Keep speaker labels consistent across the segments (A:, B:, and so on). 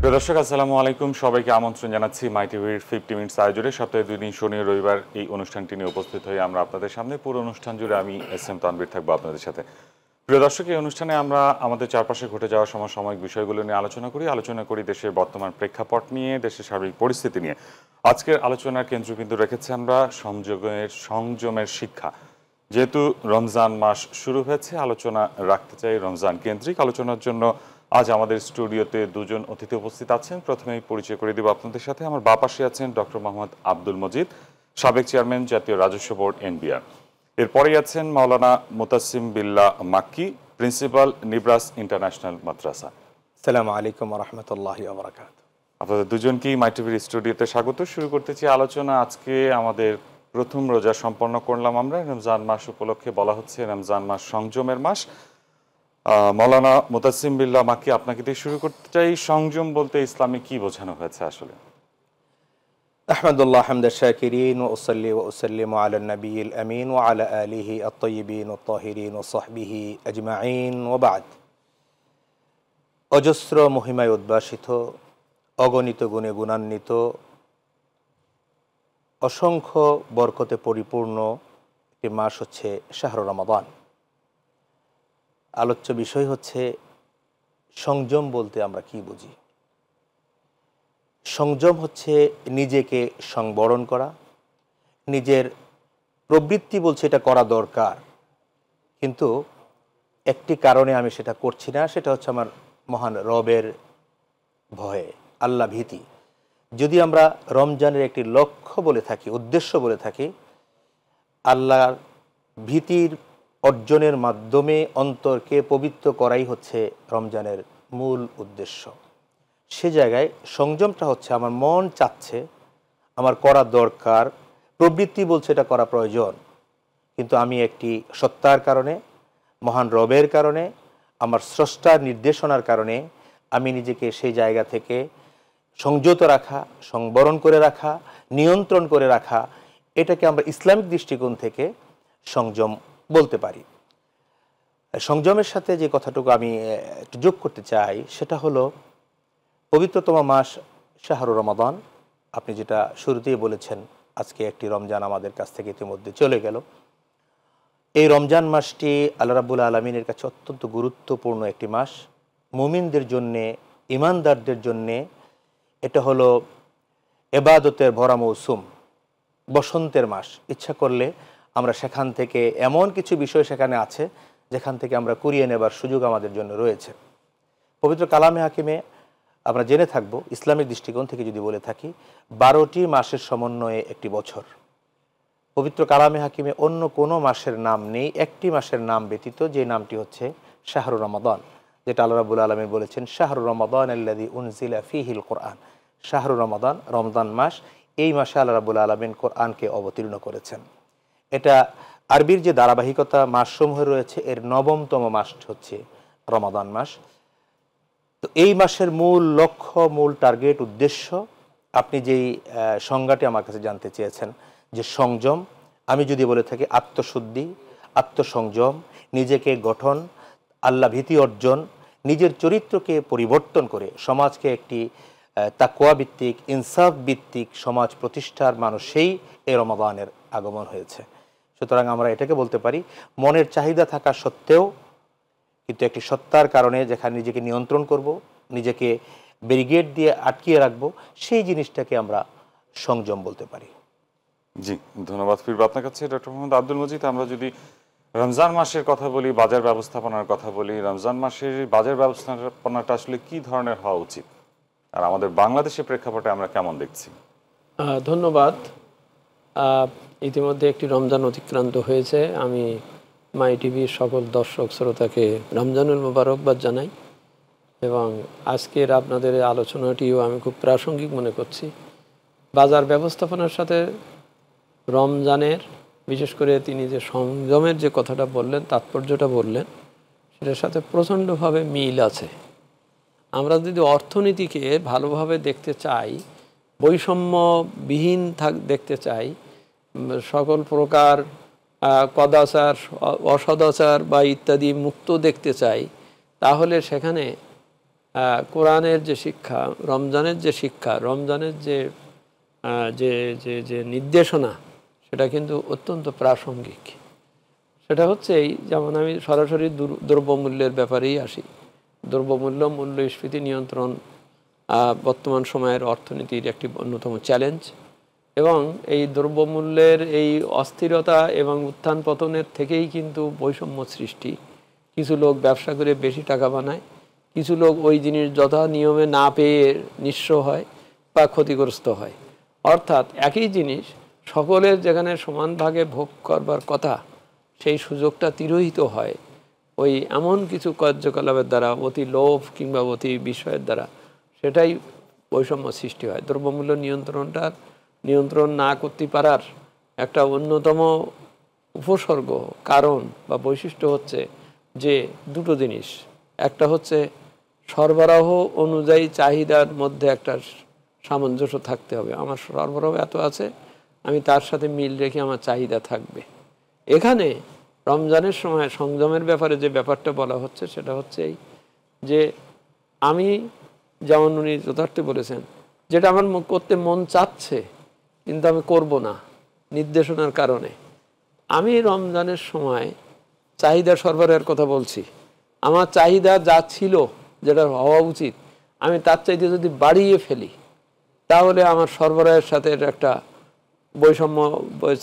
A: প্রিয় দর্শক, আসসালামু আলাইকুম। সবাইকে আমন্ত্রণ জানাচ্ছি মাই টিভির 50 মিনিটস আয়োজনে। সপ্তাহে 2 দিন শনি ও রবিবার এই অনুষ্ঠানটি নিয়ে উপস্থিত হয়ে আমরা আপনাদের সামনে পুরো অনুষ্ঠান জুড়ে আমি এস এম তানভীর থাকবো আপনাদের সাথে। প্রিয় দর্শক, এই অনুষ্ঠানে আমরা আমাদের চারপাশে ঘটে যাওয়া সমসাময়িক বিষয়গুলো নিয়ে আলোচনা করি দেশের বর্তমান প্রেক্ষাপট নিয়ে, দেশের সার্বিক পরিস্থিতি নিয়ে। আজকের আলোচনার কেন্দ্রবিন্দু রেখেছি আমরা সংযমের শিক্ষা। যেহেতু রমজান মাস শুরু হয়েছে, আলোচনা রাখতে চাই রমজান কেন্দ্রিক। আলোচনার জন্য আজ আমাদের স্টুডিওতে দুজন অতিথি উপস্থিত আছেন। প্রথমেই পরিচয় করে দেব আপনাদের সাথে। আমার বাঁ পাশে আছেন ডক্টর মোহাম্মদ আব্দুল মজিদ, সাবেক চেয়ারম্যান জাতীয় রাজস্ব বোর্ড এনবিআর। এরপরেই আছেন মাওলানা মুতাসিম বিল্লাহ মাক্কি, প্রিন্সিপাল নিব্রাস ইন্টারন্যাশনাল মাদ্রাসা।
B: আসসালামু আলাইকুম ওয়া রাহমাতুল্লাহি ওয়া বারাকাতুহু।
A: আপনাদের দুজনকেই মাই টিভির স্টুডিওতে স্বাগত। শুরু করতেছি আলোচনা। আজকে আমাদের প্রথম রোজা সম্পন্ন করলাম আমরা। রমজান মাস উপলক্ষে বলা হচ্ছে রমজান মাস সংযমের মাস। মাওলানা মুতাসিম বিল্লাহ মাক্কি, আপনাকে দিয়ে শুরু করতে চাই। সংযম বলতে ইসলামে কি বোঝানো হয়েছে আসলে?
B: আহমাদুল্লাহ হামদাশ শাকিরিন ওয়া উসাল্লি ওয়া উসাল্লিমু আলা নবিয়িল আমিন ওয়া আলা আলিহি আত-তাইয়িবিন ওয়াত-তাহিরিন ওয়া সাহবিহি আজমাইন ওয়া বা'দ। অজস্র মহিমায় উদ্ভাসিত, অগণিত গুণে গুণান্বিত, অসংখ্য বরকতে পরিপূর্ণ একটি মাস হচ্ছে শাহরুর রমাদান। আলোচ্য বিষয় হচ্ছে সংযম বলতে আমরা কি বুঝি। সংযম হচ্ছে নিজেকে সংবরণ করা, নিজের প্রবৃত্তি বলছে এটা করা দরকার, কিন্তু একটি কারণে আমি সেটা করছি না, সেটা হচ্ছে আমার মহান রবের ভয়ে, আল্লাহ ভীতি। যদি আমরা রমজানের একটি লক্ষ্য বলে থাকি, উদ্দেশ্য বলে থাকি, আল্লাহর ভীতির অর্জনের মাধ্যমে অন্তরকে পবিত্র করাই হচ্ছে রমজানের মূল উদ্দেশ্য। সে জায়গায় সংযমটা হচ্ছে আমার মন চাচ্ছে, আমার করা দরকার, প্রবৃত্তি বলছে এটা করা প্রয়োজন, কিন্তু আমি একটি সত্তার কারণে, মহান রবের কারণে, আমার স্রষ্টার নির্দেশনার কারণে আমি নিজেকে সেই জায়গা থেকে সংযত রাখা, সংবরণ করে রাখা, নিয়ন্ত্রণ করে রাখা, এটাকে আমরা ইসলামিক দৃষ্টিকোণ থেকে সংযম বলতে পারি। সংযমের সাথে যে কথাটুকু আমি একটু যোগ করতে চাই সেটা হলো পবিত্রতম মাস শাহরুর রমাদান। আপনি যেটা শুরুতেই বলেছেন, আজকে একটি রমজান আমাদের কাছ থেকে ইতিমধ্যে চলে গেল। এই রমজান মাসটি আল্লাহ রাব্বুল আলামিনের কাছে অত্যন্ত গুরুত্বপূর্ণ একটি মাস। মুমিনদের জন্যে, ইমানদারদের জন্যে এটা হলো এবাদতের ভরা মৌসুম, বসন্তের মাস। ইচ্ছা করলে আমরা সেখান থেকে এমন কিছু বিষয় সেখানে আছে যেখান থেকে আমরা কুড়িয়ে নেবার সুযোগ আমাদের জন্য রয়েছে। পবিত্র কালামে হাকিমে আমরা জেনে থাকব, ইসলামিক দৃষ্টিকোণ থেকে যদি বলে থাকি, 12টি মাসের সমন্বয়ে একটি বছর। পবিত্র কালামে হাকিমে অন্য কোনো মাসের নাম নেই, একটি মাসের নাম ব্যতীত, যে নামটি হচ্ছে শাহরুর রমাদান, যেটা আল্লাহ রাব্বুল আলামিন বলেছেন শাহরুর রমাদান আল্লাযী উনজিলা ফীহিল কোরআন। শাহরুর রমাদান, রমজান মাস, এই মাসে আল্লাহ রাব্বুল আলামিন কোরআনকে অবতীর্ণ করেছেন। এটা আরবির যে ধারাবাহিকতা মাসসমূহ রয়েছে, এর 9তম মাস হচ্ছে রমাদান মাস। তো এই মাসের মূল লক্ষ্য, মূল টার্গেট, উদ্দেশ্য, আপনি যেই সংজ্ঞাটি আমার কাছে জানতে চেয়েছেন যে সংযম, আমি যদি বলে থাকি আত্মশুদ্ধি, আত্মসংযম, নিজেকে গঠন, আল্লাহ ভীতি অর্জন, নিজের চরিত্রকে পরিবর্তন করে সমাজকে একটি তাকওয়া ভিত্তিক, ইনসাফ ভিত্তিক সমাজ প্রতিষ্ঠার মানুষেই এই রমাদানের আগমন হয়েছে। সুতরাং আমরা এটাকে বলতে পারি, মনের চাহিদা থাকা সত্ত্বেও কিন্তু একটি সত্তার কারণে যেখানে নিজেকে নিয়ন্ত্রণ করব, নিজেকে ব্যারিকেড দিয়ে আটকিয়ে রাখবো, সেই জিনিসটাকে আমরা সংযম বলতে পারি।
A: জি, ধন্যবাদ ফিরবো আপনার কাছে ডক্টর মোহাম্মদ আব্দুল মজিদ। আমরা যদি রমজান মাসের কথা বলি, বাজার ব্যবস্থাপনার কথা বলি, রমজান মাসের বাজার ব্যবস্থাপনাটা আসলে কি ধরনের হওয়া উচিত, আর আমাদের বাংলাদেশের প্রেক্ষাপটে আমরা কেমন দেখছি?
C: ধন্যবাদ। ইতিমধ্যে একটি রমজান অতিক্রান্ত হয়েছে। আমি মাই টিভির সকল দর্শক শ্রোতাকে রমজানুল মুবারকবাদ জানাই, এবং আজকের আপনাদের আলোচনাটিও আমি খুব প্রাসঙ্গিক মনে করছি। বাজার ব্যবস্থাপনার সাথে রমজানের, বিশেষ করে তিনি যে সংযমের যে কথাটা বললেন, তাৎপর্যটা বললেন, সেটার সাথে প্রচণ্ডভাবে মিল আছে। আমরা যদি অর্থনীতিকে ভালোভাবে দেখতে চাই, বৈষম্যবিহীন দেখতে চাই, সকল প্রকার কদাচার, অসদাচার বা ইত্যাদি মুক্ত দেখতে চাই, তাহলে সেখানে কোরআনের যে শিক্ষা, রমজানের যে শিক্ষা, রমজানের যে যে যে যে নির্দেশনা, সেটা কিন্তু অত্যন্ত প্রাসঙ্গিক। সেটা হচ্ছে এই, যেমন আমি সরাসরি দ্রব্যমূল্যের ব্যাপারেই আসি। দ্রব্যমূল্য, মূল্যস্ফীতি নিয়ন্ত্রণ বর্তমান সময়ের অর্থনীতির একটি অন্যতম চ্যালেঞ্জ, এবং এই দ্রব্যমূল্যের এই অস্থিরতা এবং উত্থান পতনের থেকেই কিন্তু বৈষম্য সৃষ্টি। কিছু লোক ব্যবসা করে বেশি টাকা বানায়, কিছু লোক ওই জিনিস যথা নিয়মে না পেয়ে নিঃস্ব হয় বা ক্ষতিগ্রস্ত হয়। অর্থাৎ একই জিনিস সকলের যেখানে সমান ভাগে ভোগ করবার কথা, সেই সুযোগটা তিরোহিত হয় ওই এমন কিছু কার্যকলাপের দ্বারা, অতি লোভ কিংবা অতি বিষয়ের দ্বারা। সেটাই বৈষম্য সৃষ্টি হয়। দ্রব্যমূল্য নিয়ন্ত্রণ না করতে পারার একটা অন্যতম উপসর্গ, কারণ বা বৈশিষ্ট্য হচ্ছে যে দুটো জিনিস। একটা হচ্ছে সরবরাহ অনুযায়ী চাহিদার মধ্যে একটা সামঞ্জস্য থাকতে হবে। আমার সরবরাহ এত আছে, আমি তার সাথে মিল রেখে আমার চাহিদা থাকবে। এখানে রমজানের সময় সংযমের ব্যাপারে যে ব্যাপারটা বলা হচ্ছে, সেটা হচ্ছে এই যে আমি, যেমন উনি যথার্থ বলেছেন, যেটা আমার করতে মন চাচ্ছে কিন্তু আমি করব না নির্দেশনার কারণে। আমি রমজানের সময় চাহিদা সরবরাহের কথা বলছি। আমার চাহিদা যা ছিল, যেটা হওয়া উচিত, আমি তার চাইতে যদি বাড়িয়ে ফেলি, তাহলে আমার সরবরাহের সাথে একটা বৈষম্য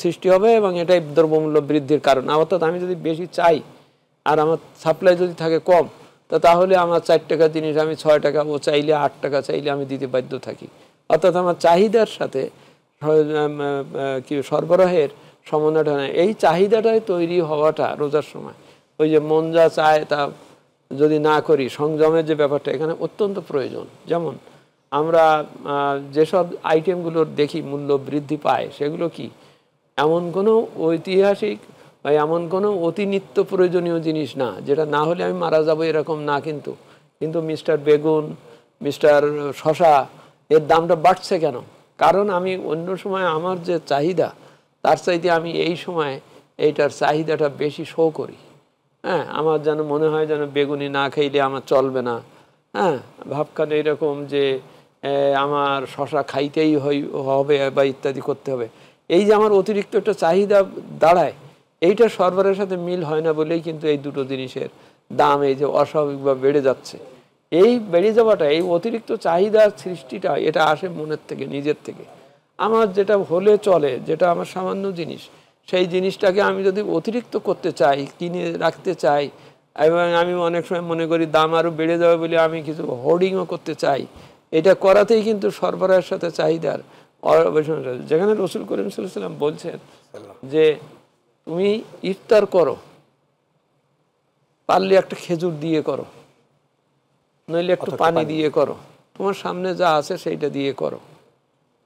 C: সৃষ্টি হবে, এবং এটাই দ্রব্যমূল্য বৃদ্ধির কারণ। অর্থাৎ আমি যদি বেশি চাই আর আমার সাপ্লাই যদি থাকে কম, তাহলে আমার 4 টাকা জিনিস আমি 6 টাকা, ও চাইলে 8 টাকা চাইলে আমি দিতে বাধ্য থাকি। অর্থাৎ আমার চাহিদার সাথে কি সরবরাহের সমন্বয়টা নেই। এই চাহিদাটাই তৈরি হওয়াটা রোজার সময়, ওই যে মন যা চায় তা যদি না করি, সংযমের যে ব্যাপারটা এখানে অত্যন্ত প্রয়োজন। যেমন আমরা যেসব আইটেমগুলোর দেখি মূল্য বৃদ্ধি পায়, সেগুলো কি এমন কোনো ঐতিহাসিক বা এমন কোনো অতি নিত্য প্রয়োজনীয় জিনিস না, যেটা না হলে আমি মারা যাবো এরকম না। কিন্তু মিস্টার বেগুন, মিস্টার শশা, এর দামটা বাড়ছে কেন? কারণ আমি অন্য সময় আমার যে চাহিদা, তার চাইতে আমি এই সময় এইটার চাহিদাটা বেশি শো করি। হ্যাঁ, আমার যেন মনে হয় যেন বেগুনি না খাইলে আমার চলবে না। হ্যাঁ, ভাবখানে এরকম যে আমার শশা খাইতেই হবে বা ইত্যাদি করতে হবে। এই যে আমার অতিরিক্ত একটা চাহিদা দাঁড়ায়, এইটা সরবরাহের সাথে মিল হয় না বলেই কিন্তু এই দুটো জিনিসের দাম এই যে অস্বাভাবিকভাবে বেড়ে যাচ্ছে। এই বেড়ে যাওয়াটা, এই অতিরিক্ত চাহিদার সৃষ্টিটা, এটা আসে মনের থেকে, নিজের থেকে। আমার যেটা হলে চলে, যেটা আমার সামান্য জিনিস, সেই জিনিসটাকে আমি যদি অতিরিক্ত করতে চাই, কিনে রাখতে চাই, এবং আমি অনেক সময় মনে করি দাম আরও বেড়ে যাবে বলে আমি কিছু হোর্ডিংও করতে চাই, এটা করাতেই কিন্তু সরবরাহের সাথে চাহিদার যেখানে রসুল করিম সাল্লাল্লাহু আলাইহি ওয়াসাল্লাম বলছেন যে তুমি ইফতার করো, পারলে একটা খেজুর দিয়ে করো, নইলে একটু পানি দিয়ে করো, তোমার সামনে যা আছে সেইটা দিয়ে করো।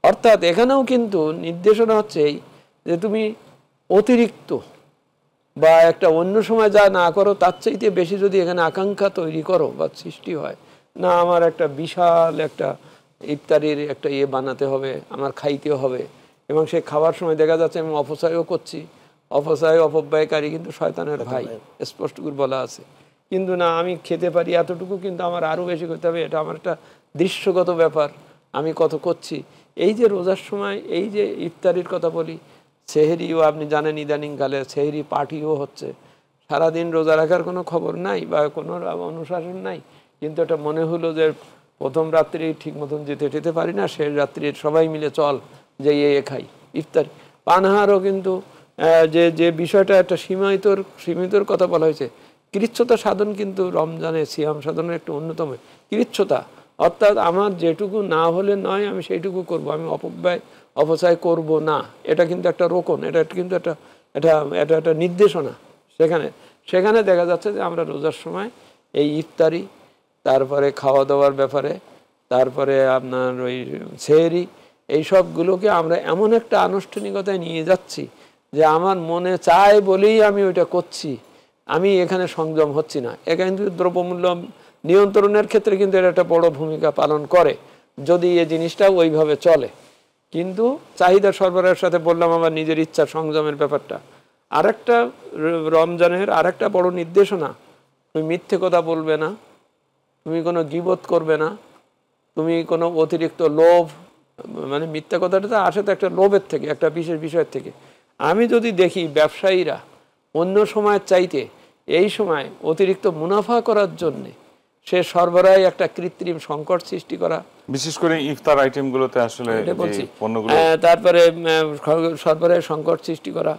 C: অর্থাৎ এখানেও কিন্তু নির্দেশনা হচ্ছে এই যে তুমি অতিরিক্ত বা একটা অন্য সময় যা না করো, তার চাইতে বেশি যদি এখানে আকাঙ্ক্ষা তৈরি করো বা সৃষ্টি হয়, না আমার একটা বিশাল একটা ইফতারির একটা বানাতে হবে, আমার খাইতে হবে, এবং সে খাওয়ার সময় দেখা যাচ্ছে আমি অপচয়ও করছি। অপব্যয়কারী কিন্তু শয়তানের ভাই, স্পষ্ট করে বলা আছে। কিন্তু না, আমি খেতে পারি এতটুকু, কিন্তু আমার আরও বেশি করতে হবে, এটা আমার একটা দৃশ্যগত ব্যাপার, আমি কত করছি। এই যে রোজার সময় এই যে ইফতারির কথা বলি, সেহরিও আপনি জানেন ইদানিংকালে সেহরি পার্টিও হচ্ছে। সারাদিন রোজা রাখার কোনো খবর নাই বা কোনো অনুশাসন নাই, কিন্তু এটা মনে হলো যে প্রথম রাত্রি ঠিক মতন যেতে পারি না, শেষ রাত্রি সবাই মিলে চল যে খাই ইফতারি। পানাহারও কিন্তু যে বিষয়টা একটা সীমিতর কথা বলা হয়েছে, কৃচ্ছতা সাধন কিন্তু রমজানে সিয়াম সাধনের একটা অন্যতম কৃচ্ছতা। অর্থাৎ আমার যেটুকু না হলে নয়, আমি সেইটুকু করব, আমি অপচয় করব না। এটা কিন্তু একটা রোকন, এটা কিন্তু একটা নির্দেশনা। সেখানে দেখা যাচ্ছে যে আমরা রোজার সময় এই ইফতারি, তারপরে খাওয়া দাওয়ার ব্যাপারে, তারপরে আপনার ওই সেহরি, এই সবগুলোকে আমরা এমন একটা আনুষ্ঠানিকতায় নিয়ে যাচ্ছি যে আমার মনে চায় বলেই আমি ওইটা করছি, আমি এখানে সংযম হচ্ছি না। এখানে কিন্তু দ্রব্যমূল্য নিয়ন্ত্রণের ক্ষেত্রে কিন্তু এটা একটা বড় ভূমিকা পালন করে যদি এই জিনিসটা ওইভাবে চলে। কিন্তু চাহিদা সরবরাহের সাথে বললাম আমার নিজের ইচ্ছা সংযমের ব্যাপারটা। আরেকটা রমজানের আরেকটা বড় নির্দেশনা, তুমি মিথ্যে কথা বলবে না, তুমি কোনো গীবত করবে না, তুমি কোনো অতিরিক্ত লোভ, মানে মিথ্যা কথাটা তো আসে তো একটা লোভের থেকে, একটা বিশেষ বিষয়ের থেকে। আমি যদি দেখি ব্যবসায়ীরা অন্য সময়ের চাইতে এই সময় অতিরিক্ত মুনাফা করার জন্যে সে সরবরাহে একটা কৃত্রিম সংকট সৃষ্টি করা,
A: বিশেষ করে ইফতার আইটেমগুলোতে আসলে
C: এটা
A: যে
C: বলছি।
A: পণ্যগুলো
C: তারপরে সরবরাহে সংকট সৃষ্টি করা,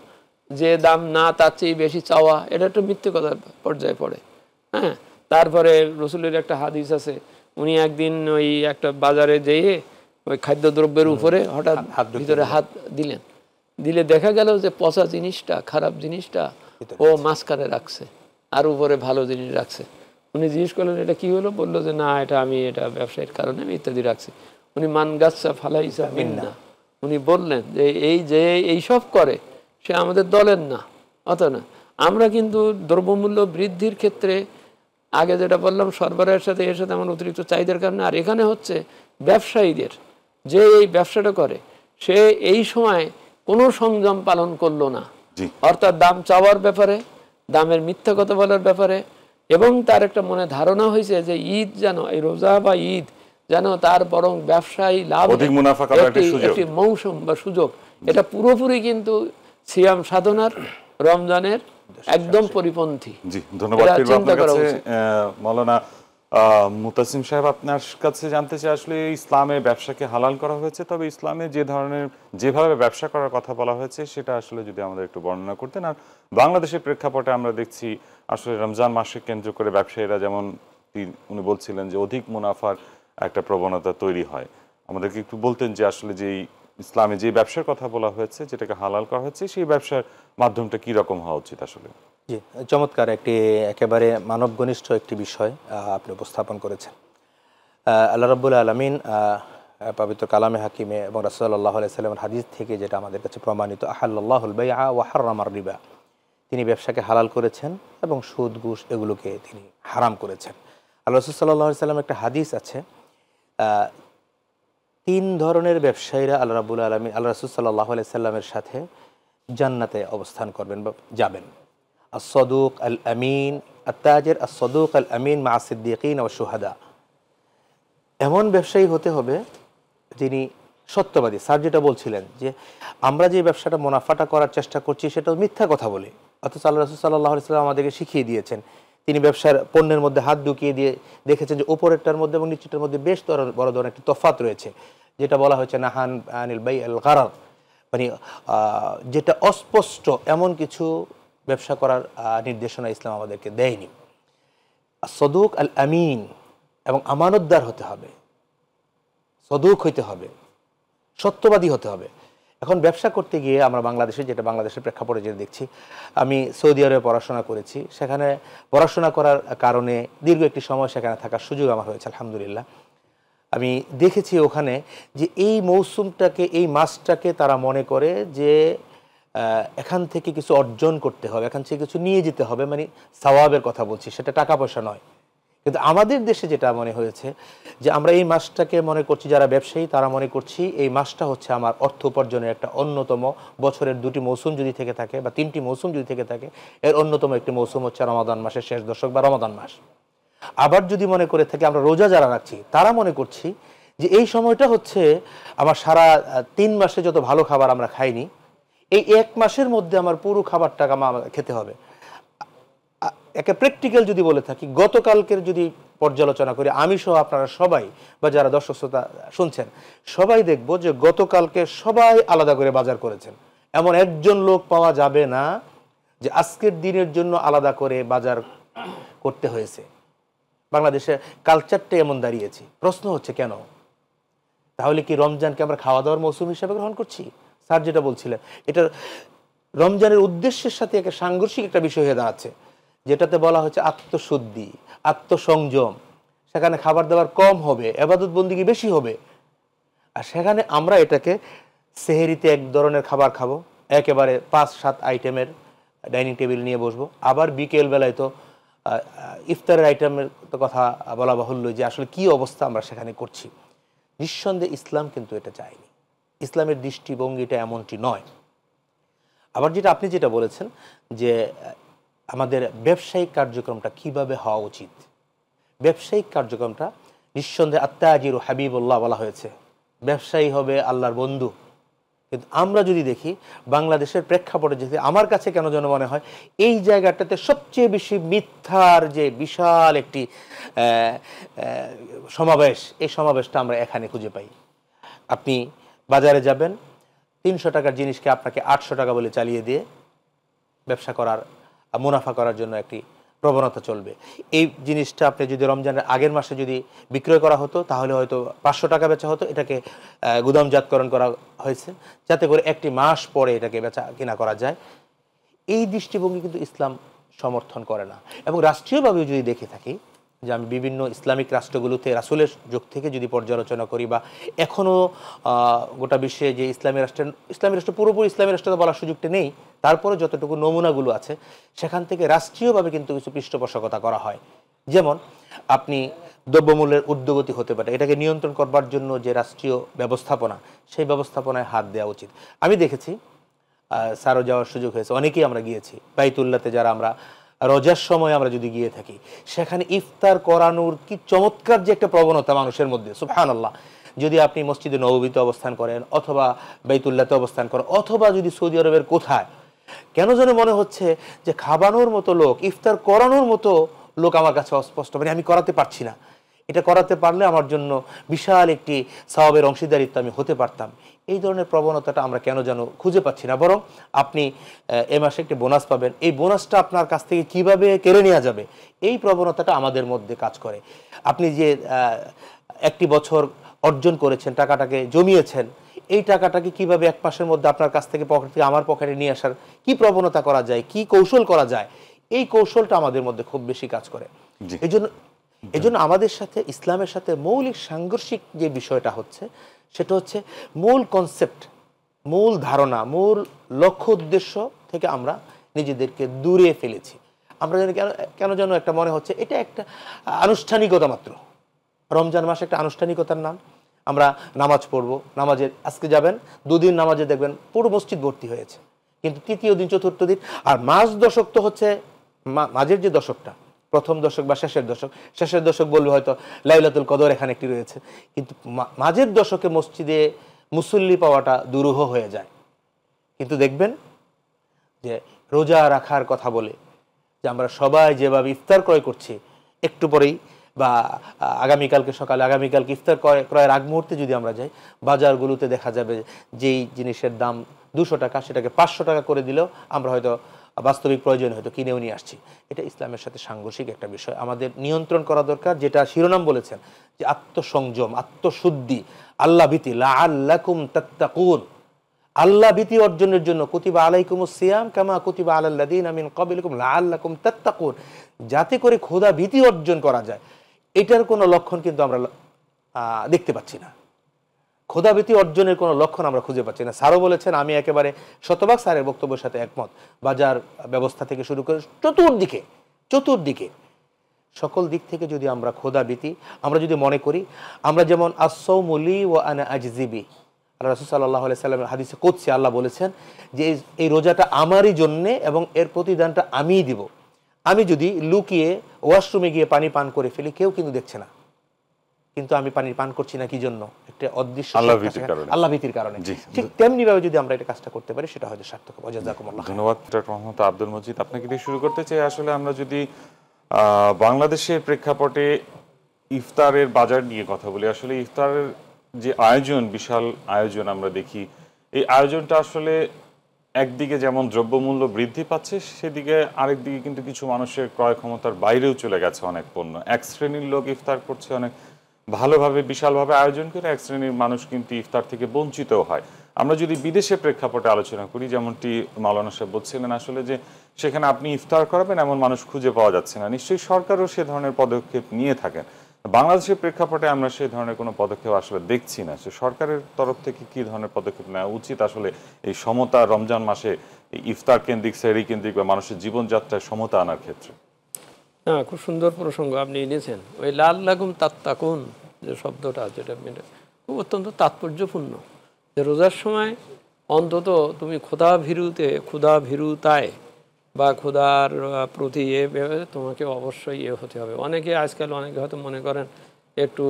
C: যে দাম না তার চেয়ে বেশি চাওয়া, এটা একটা মিথ্যে কথার পর্যায়ে পড়ে। হ্যাঁ, তারপরে রসুলের একটা হাদিস আছে, উনি একদিন ওই একটা বাজারে যেয়ে ওই খাদ্যদ্রব্যের উপরে হঠাৎ ভিতরে হাত দিলেন, দিলে দেখা গেল যে পচা জিনিসটা, খারাপ জিনিসটা ও মাঝখানে রাখছে আর উপরে ভালো জিনিস রাখছে। উনি জিজ্ঞেস করলেন এটা কি হলো? বললো যে না, এটা আমি এটা ব্যবসায়ীর কারণে আমি ইত্যাদি রাখছি। উনি মান গাছা ফালাইসা মিন্না, উনি বললেন যে এই যে এইসব করে সে আমাদের দলের না, অত না। আমরা কিন্তু দ্রব্যমূল্য বৃদ্ধির ক্ষেত্রে আগে যেটা বললাম সরবরাহের সাথে এর সাথে আমার অতিরিক্ত চাহিদার কারণে, আর এখানে হচ্ছে ব্যবসায়ীদের যে এই ব্যবসাটা করে সে এই সময় কোনো সংযম পালন করলো না, অর্থাৎ দাম চাওয়ার ব্যাপারে, দামের মিথ্যা কথা বলার ব্যাপারে, এবং তার একটা মনে ধারণা হয়েছে যে ঈদ যেন, এই রোজা বা ঈদ যেন তার বরং ব্যবসায়ী লাভ, একটি মৌসুম বা সুযোগ। এটা পুরোপুরি কিন্তু সিয়াম সাধনার, রমজানের একদম পরিপন্থী।
A: জি, ধন্যবাদ আপনার কাছে মাওলানা মুতাসিম সাহেব। আপনার কাছে জানতে চাই আসলে ইসলামে ব্যবসাকে হালাল করা হয়েছে, তবে ইসলামে যে ধরনের যেভাবে ব্যবসা করার কথা বলা হয়েছে সেটা আসলে যদি আমাদের একটু বর্ণনা করতেন। আর বাংলাদেশের প্রেক্ষাপটে আমরা দেখছি আসলে রমজান মাসে কেন্দ্র করে ব্যবসায়ীরা, যেমন উনি বলছিলেন যে অধিক মুনাফার একটা প্রবণতা তৈরি হয়, আমাদেরকে একটু বলতেন যে আসলে যে ইসলামে যে ব্যবসার কথা বলা হয়েছে, যেটাকে হালাল করা হয়েছে, সেই ব্যবসার মাধ্যমটা কি রকম হওয়া উচিত আসলে?
B: জি, চমৎকার একটি একেবারে মানব ঘনিষ্ঠ একটি বিষয় আপনি উপস্থাপন করেছেন। আল্লাহ রাব্বুল আলামিন পবিত্র কালামে হাকিমে এবং রাসূলুল্লাহ সাল্লাল্লাহু আলাইহি সাল্লামের হাদিস থেকে যেটা আমাদের কাছে প্রমাণিত, আহাল্লাল্লাহুল বাইআ ওয়া হাররামার রিবা, তিনি ব্যবসাকে হালাল করেছেন এবং সুদ ঘুষ এগুলোকে তিনি হারাম করেছেন। আল্লাহ রাসূল সাল্লাল্লাহু আলাইহি সাল্লাম একটা হাদিস আছে, তিন ধরনের ব্যবসায়ীরা আল্লাহ রাব্বুল আলামিন, আল্লাহ রাসূল সাল্লাল্লাহু আলাইহি সাল্লামের সাথে জান্নাতে অবস্থান করবেন বা যাবেন। আস-সাদুক আল আমিন, আত-তাজির আস-সাদুক আল আমিন মা সিদ্দিকিন ওয়া শুহাদা। এমন ব্যবসায়ী হতে হবে যিনি সত্যবাদী। স্যার যেটা বলছিলেন যে আমরা যে ব্যবসাটা মুনাফাটা করার চেষ্টা করছি সেটা মিথ্যা কথা বলে, অথচ আল্লাহ রাসূল সাল্লাল্লাহু আলাইহি সাল্লাম আমাদেরকে শিখিয়ে দিয়েছেন। তিনি ব্যবসার পণ্যের মধ্যে হাত ঢুকিয়ে দিয়ে দেখেছেন যে উপরেরটার মধ্যে এবং নিচেরটার মধ্যে বেশ বড় ধরনের একটি তফাৎ রয়েছে, যেটা বলা হয়েছে নাহান আনিল বাই আল গারার, মানে যেটা অস্পষ্ট এমন কিছু ব্যবসা করার নির্দেশনা ইসলাম আমাদেরকে দেয়নি। সদুক আল আমিন, এবং আমানতদার হতে হবে, সদুক হইতে হবে, সত্যবাদী হতে হবে। এখন ব্যবসা করতে গিয়ে আমরা বাংলাদেশে, যেটা বাংলাদেশের প্রেক্ষাপটে যেটা দেখছি, আমি সৌদি আরবে পড়াশোনা করেছি, সেখানে পড়াশোনা করার কারণে দীর্ঘ একটি সময় সেখানে থাকার সুযোগ আমার হয়েছে আলহামদুলিল্লাহ। আমি দেখেছি ওখানে যে এই মৌসুমটাকে, এই মাসটাকে তারা মনে করে যে এখান থেকে কিছু অর্জন করতে হবে, এখান থেকে কিছু নিয়ে যেতে হবে, মানে সওয়াবের কথা বলছি, সেটা টাকা পয়সা নয়। কিন্তু আমাদের দেশে যেটা মনে হয়েছে যে আমরা এই মাসটাকে মনে করছি, যারা ব্যবসায়ী তারা মনে করছি এই মাসটা হচ্ছে আমার অর্থ উপার্জনের একটা অন্যতম, বছরের দুটি মৌসুম যদি থেকে থাকে বা তিনটি মৌসুম যদি থেকে থাকে, এর অন্যতম একটি মৌসুম হচ্ছে রমাদান মাসের শেষ দশক বা রমাদান মাস। আবার যদি মনে করে থাকি আমরা রোজা যারা রাখছি, তারা মনে করছি যে এই সময়টা হচ্ছে আমার সারা 3 মাসে যত ভালো খাবার আমরা খাইনি, এই 1 মাসের মধ্যে আমার পুরো খাবারটাকে আমার খেতে হবে। একে প্র্যাকটিক্যাল যদি বলে থাকি, গতকালকের যদি পর্যালোচনা করি, আমি সহ আপনারা সবাই বা যারা দর্শক শ্রোতা শুনছেন সবাই দেখব যে গতকালকে সবাই আলাদা করে বাজার করেছেন। এমন একজন লোক পাওয়া যাবে না যে আজকের দিনের জন্য আলাদা করে বাজার করতে হয়েছে। বাংলাদেশে কালচারটা এমন দাঁড়িয়েছে। প্রশ্ন হচ্ছে কেন? তাহলে কি রমজানকে আমরা খাওয়া দাওয়ার মৌসুম হিসেবে গ্রহণ করছি? স্যার যেটা বলছিলেন, এটা রমজানের উদ্দেশ্যের সাথে একটা সাংঘর্ষিক একটা বিষয় হয়ে দাঁড়াচ্ছে, যেটাতে বলা হচ্ছে আত্মশুদ্ধি, আত্মসংযম। সেখানে খাবার দাবার কম হবে, ইবাদত বন্দেগী বেশি হবে। আর সেখানে আমরা এটাকে সেহেরিতে এক ধরনের খাবার খাবো, একেবারে 5-7 আইটেমের ডাইনিং টেবিল নিয়ে বসবো, আবার বিকেল বেলায় তো ইফতারের আইটেমের তো কথা বলা বাহুল্য যে আসলে কি অবস্থা আমরা সেখানে করছি। নিঃসন্দেহে ইসলাম কিন্তু এটা চায়নি, ইসলামের দৃষ্টিভঙ্গিটা এমনটি নয়। আবার যেটা আপনি যেটা বলেছেন যে আমাদের ব্যবসায়িক কার্যক্রমটা কিভাবে হওয়া উচিত, ব্যবসায়িক কার্যক্রমটা নিঃসন্দেহে আত্তাজিরু হাবিবুল্লাহ বলা হয়েছে, ব্যবসায়ী হবে আল্লাহর বন্ধু। কিন্তু আমরা যদি দেখি বাংলাদেশের প্রেক্ষাপটে, যদি আমার কাছে কেন যেন মনে হয় এই জায়গাটাতে সবচেয়ে বেশি মিথ্যার যে বিশাল একটি সমাবেশ, এই সমাবেশটা আমরা এখানে খুঁজে পাই। আপনি বাজারে যাবেন, 300 টাকার জিনিসকে আপনাকে 800 টাকা বলে চালিয়ে দিয়ে ব্যবসা করার, মুনাফা করার জন্য একটি প্রবণতা চলবে। এই জিনিসটা আপনি যদি রমজানের আগের মাসে যদি বিক্রয় করা হতো তাহলে হয়তো 500 টাকা বেচা হতো, এটাকে গুদামজাতকরণ করা হয়েছে যাতে করে একটি মাস পরে এটাকে বেচা কিনা করা যায়। এই দৃষ্টিভঙ্গি কিন্তু ইসলাম সমর্থন করে না। এবং রাষ্ট্রীয়ভাবে যদি দেখে থাকি, যে আমি বিভিন্ন ইসলামিক রাষ্ট্রগুলোতে রাসূলের যুগ থেকে যদি পর্যালোচনা করি, বা এখনও গোটা বিশ্বে যে ইসলামী রাষ্ট্র পুরোপুরি ইসলামী রাষ্ট্র তো বলার সুযোগটা নেই, তারপরে যতটুকু নমুনাগুলো আছে সেখান থেকে রাষ্ট্রীয়ভাবে কিন্তু কিছু পৃষ্ঠপোষকতা করা হয়। যেমন আপনি দ্রব্যমূল্যের ঊর্ধ্বগতি হতে পারে, এটাকে নিয়ন্ত্রণ করবার জন্য যে রাষ্ট্রীয় ব্যবস্থাপনা, সেই ব্যবস্থাপনায় হাত দেওয়া উচিত। আমি দেখেছি, স্যারও যাওয়ার সুযোগ হয়েছে, অনেকেই আমরা গিয়েছি বাইতুল্লাহতে, যারা আমরা রোজার সময় আমরা যদি গিয়ে থাকি, সেখানে ইফতার করানোর কি চমৎকার যে একটা প্রবণতা মানুষের মধ্যে, সুবহানাল্লাহ। যদি আপনি মসজিদে নববীতে অবস্থান করেন, অথবা বাইতুল্লাহতে অবস্থান করেন, অথবা যদি সৌদি আরবের কোথায়, কেন যেন মনে হচ্ছে যে খাবানোর মতো লোক, ইফতার করানোর মতো লোক আমার কাছে অস্পষ্ট, মানে আমি করাতে পারছি না। এটা করাতে পারলে আমার জন্য বিশাল একটি সওয়াবের অংশীদারিত্ব আমি হতে পারতাম। এই ধরনের প্রবণতাটা আমরা কেন যেন খুঁজে পাচ্ছি না। বরং আপনি এ মাসে একটি বোনাস পাবেন, এই বোনাসটা আপনার কাছ থেকে কিভাবে কেড়ে নেওয়া যাবে, এই প্রবণতাটা আমাদের মধ্যে কাজ করে। আপনি যে একটি বছর অর্জন করেছেন, টাকাটাকে জমিয়েছেন, এই টাকাটাকে কিভাবে এক মাসের মধ্যে আপনার কাছ থেকে পকেট থেকে আমার পকেটে নিয়ে আসার কি প্রবণতা করা যায়, কি কৌশল করা যায়, এই কৌশলটা আমাদের মধ্যে খুব বেশি কাজ করে। এই জন্য আমাদের সাথে, ইসলামের সাথে মৌলিক সাংঘর্ষিক যে বিষয়টা হচ্ছে, সেটা হচ্ছে মূল কনসেপ্ট, মূল ধারণা, মূল লক্ষ্য উদ্দেশ্য থেকে আমরা নিজেদেরকে দূরে ফেলেছি। আমরা যেন কেন যেন একটা মনে হচ্ছে এটা একটা আনুষ্ঠানিকতা মাত্র। রমজান মাস একটা আনুষ্ঠানিকতার নাম। আমরা নামাজ পড়ব, নামাজে আজকে যাবেন, 2 দিন নামাজে দেখবেন পুরো মসজিদ ভর্তি হয়েছে, কিন্তু তৃতীয় দিন, চতুর্থ দিন, আর মাঝ দশক তো হচ্ছে, মাঝের যে দশকটা, প্রথম দশক বা শেষের দশক বলবে হয়তো লাইলাতুল কদর এখানে একটি রয়েছে, কিন্তু মাঝের দশকে মসজিদে মুসল্লি পাওয়াটা দুরূহ হয়ে যায়। কিন্তু দেখবেন যে রোজা রাখার কথা বলে যে আমরা সবাই যেভাবে ইফতার ক্রয় করছি, একটু পরেই বা আগামীকালকে সকালে, আগামীকালকে ইফতার ক্রয়ের আগ মুহূর্তে যদি আমরা যাই, বাজারগুলোতে দেখা যাবে যেই জিনিসের দাম 200 টাকা, সেটাকে 500 টাকা করে দিলেও আমরা হয়তো বাস্তবিক প্রয়োজন হয়তো কিনেও নিয়ে আসছি। এটা ইসলামের সাথে সাংঘর্ষিক একটা বিষয়, আমাদের নিয়ন্ত্রণ করা দরকার। যেটা শিরোনাম বলেছেন যে আত্মসংযম, আত্মশুদ্ধি, আল্লাহ ভীতি, লাআল্লাকুম তাত্তাকুন, আল্লাহ ভীতি অর্জনের জন্য কুতিবা আলাইকুমুস সিয়াম কামা কুতিবা আলাল লাযিনা মিন ক্বাবলিকুম লাআল্লাকুম তাত্তাকুন, যাতে করে খোদা ভীতি অর্জন করা যায়, এটার কোনো লক্ষণ কিন্তু আমরা দেখতে পাচ্ছি না। খোদাভীতি অর্জনের কোনো লক্ষণ আমরা খুঁজে পাচ্ছি না। স্যারও বলেছেন, আমি একেবারে শতভাগ স্যারের বক্তব্যের সাথে একমত। বাজার ব্যবস্থা থেকে শুরু করে চতুর্দিকে সকল দিক থেকে যদি আমরা খোদাভীতি, আমরা যদি মনে করি আমরা যেমন আসসাওমু লি ওয়া আনা আজজিবি, আল্লাহ রাসূল সাল্লাল্লাহু আলাইহি সাল্লামের হাদিসে কুদসি আল্লাহ বলেছেন যে এই রোজাটা আমারই জন্যে এবং এর প্রতিদানটা আমিই দিব। আমি যদি লুকিয়ে ওয়াশরুমে গিয়ে পানি পান করে ফেলি, কেউ কিন্তু দেখছে না, কিন্তু আমি পানি পান করছি না কি জন্য? একটা অদৃশ্য আল্লাহ ভীতির কারণে। ঠিক তেমনি ভাবে যদি আমরা এটা কাজটা করতে পারি, সেটা হয়তো সার্থক হবে। জাযাকুমুল্লাহ।
A: ধন্যবাদ ডক্টর মোহাম্মদ আব্দুল মজিদ। আপনাকে দিয়ে শুরু করতে চাই। আসলে আমরা যদি বাংলাদেশের প্রেক্ষাপটে ইফতারের বাজার নিয়ে কথা বলি, আসলে ইফতারের যে আয়োজন, বিশাল আয়োজন আমরা দেখি, এই আয়োজনটা আসলে একদিকে যেমন দ্রব্যমূল্য বৃদ্ধি পাচ্ছে, সেদিকে আরেকদিকে কিন্তু কিছু মানুষের ক্রয় ক্ষমতার বাইরেও চলে গেছে অনেক পণ্য। এক শ্রেণীর লোক ইফতার করছে অনেক ভালোভাবে, বিশালভাবে আয়োজন করে, এক শ্রেণীর মানুষ কিন্তু ইফতার থেকে বঞ্চিতও হয়। আমরা যদি বিদেশের প্রেক্ষাপটে আলোচনা করি, যেমনটি মাওলানা সাহেব বলছিলেন, আসলে যে সেখানে আপনি ইফতার করাবেন এমন মানুষ খুঁজে পাওয়া যাচ্ছে না। নিশ্চয়ই সরকারও সে ধরনের পদক্ষেপ নিয়ে থাকেন। বাংলাদেশের প্রেক্ষাপটে আমরা সেই ধরনের কোনো পদক্ষেপ আসলে দেখছি না। সরকারের তরফ থেকে কি ধরনের পদক্ষেপ নেওয়া উচিত আসলে এই সমতা, রমজান মাসে ইফতার কেন্দ্রিক, সেহরি কেন্দ্রিক বা মানুষের জীবনযাত্রায় সমতা আনার ক্ষেত্রে?
C: হ্যাঁ, খুব সুন্দর প্রসঙ্গ আপনি এনেছেন। ওই লাআল্লাকুম তাত্তাকুন যে শব্দটা, যেটা খুব অত্যন্ত তাৎপর্যপূর্ণ, যে রোজার সময় অন্তত তুমি ক্ষুধা ভীরুতায় বা ক্ষুধার প্রতি ভেবে তোমাকে অবশ্যই হতে হবে। অনেকে আজকাল অনেকে হয়তো মনে করেন একটু